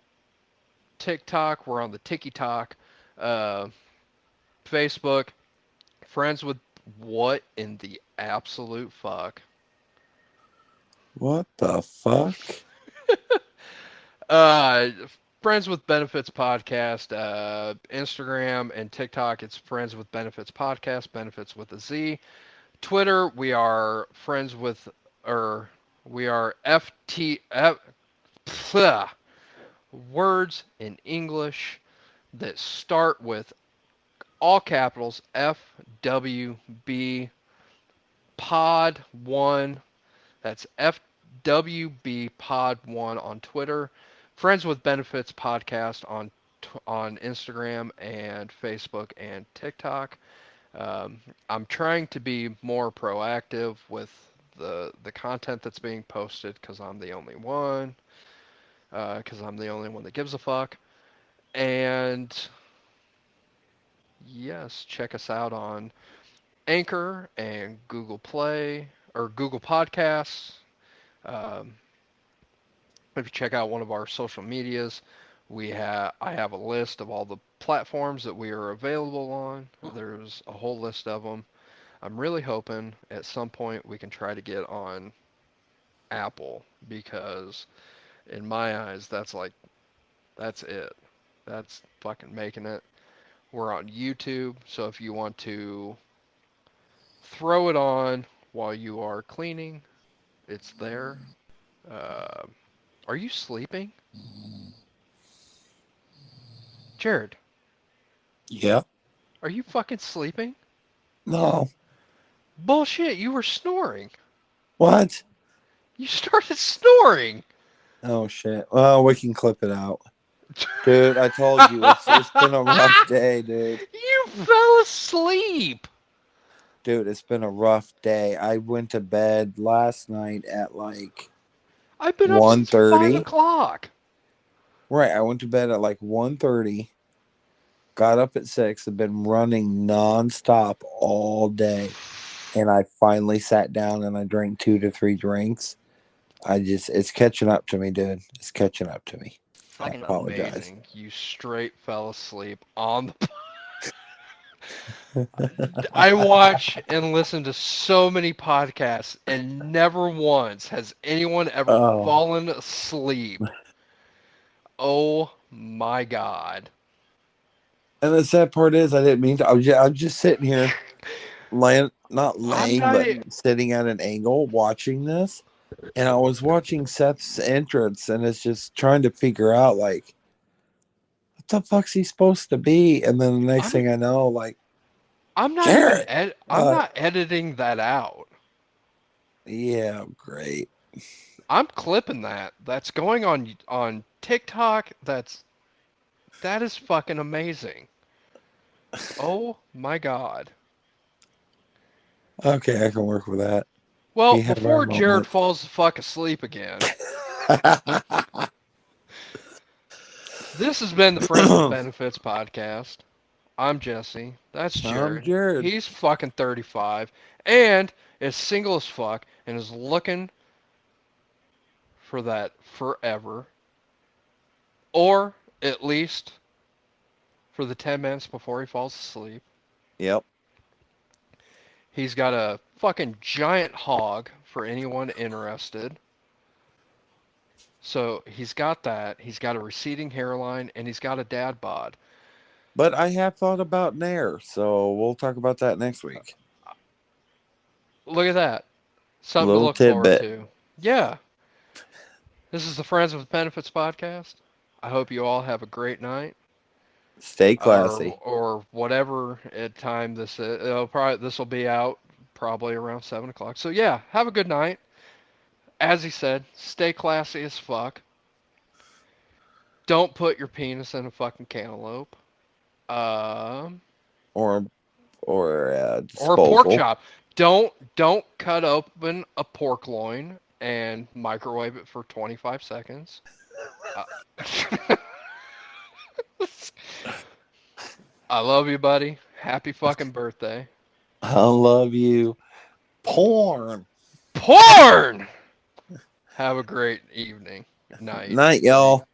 TikTok. We're on the TikTok. Uh, Facebook. Friends with what in the absolute fuck? What the fuck? Uh, Friends with Benefits podcast, Instagram and TikTok. It's Friends with Benefits podcast. Benefits with a Z. Twitter. We are friends with, or we are FTF. Words in English that start with all capitals FWB Pod One. That's FWB Pod One on Twitter. Friends with Benefits podcast on Instagram and Facebook and TikTok. Um, I'm trying to be more proactive with the content that's being posted because I'm the only one. Because I'm the only one that gives a fuck. And yes, check us out on Anchor and Google Play or Google Podcasts. Um, if you check out one of our social medias, I have a list of all the platforms that we are available on. There's a whole list of them. I'm really hoping at some point we can try to get on Apple because in my eyes that's it. That's fucking making it. We're on YouTube, so if you want to throw it on while you are cleaning, it's there. Uh, are you sleeping? Jared, Yeah. are you fucking sleeping? No. Bullshit, you were snoring. What? You started snoring. Oh shit. Well, we can clip it out. Dude, I told you it's been a rough day, dude. You fell asleep. Dude, it's been a rough day. I went to bed last night at like I've been up one since 5 thirty. o'clock. Right, I went to bed at like 1:30. Got up at 6. Have been running nonstop all day. And I finally sat down and I drank 2 to 3 drinks. It's catching up to me, dude. It's catching up to me. I Fucking apologize. amazing. You straight fell asleep on the. I watch and listen to so many podcasts, and never once has anyone ever Oh, fallen asleep. Oh my god. and the sad part is, I didn't mean to. I was just sitting here, not I'm laying, not. but sitting at an angle watching this. And I was watching Seth's entrance, and it's just trying to figure out, like, what the fuck's he supposed to be? And then the next I'm. thing I know, like, I'm not even. Jared. I'm not editing that out. Yeah, great. I'm clipping that. That's going on TikTok. That is fucking amazing. Oh my god. Okay, I can work with that. Well, We have our before Jared moments. falls the fuck asleep again, this has been the Friends with Benefits podcast. I'm Jesse. That's I'm Jared. Jared. He's fucking 35 and is single as fuck and is looking for that forever, or at least for the 10 minutes before he falls asleep. Yep. He's got a fucking giant hog for anyone interested. So he's got that. He's got a receding hairline and he's got a dad bod. But I have thought about Nair, so we'll talk about that next week. Look at that. Something to Little look forward tidbit. to. Yeah. This is the Friends with Benefits podcast. I hope you all have a great night. Stay Or classy. whatever at time this is. This will be out probably around 7 o'clock. So yeah, have a good night. As he said, stay classy as fuck. Don't put your penis in a fucking cantaloupe. Um, Or or a pork disposal. chop. Don't cut open a pork loin and microwave it for 25 seconds. Uh, I love you, buddy. Happy fucking birthday. I love you. Porn. Porn. Have a great evening, night, Night, day. y'all.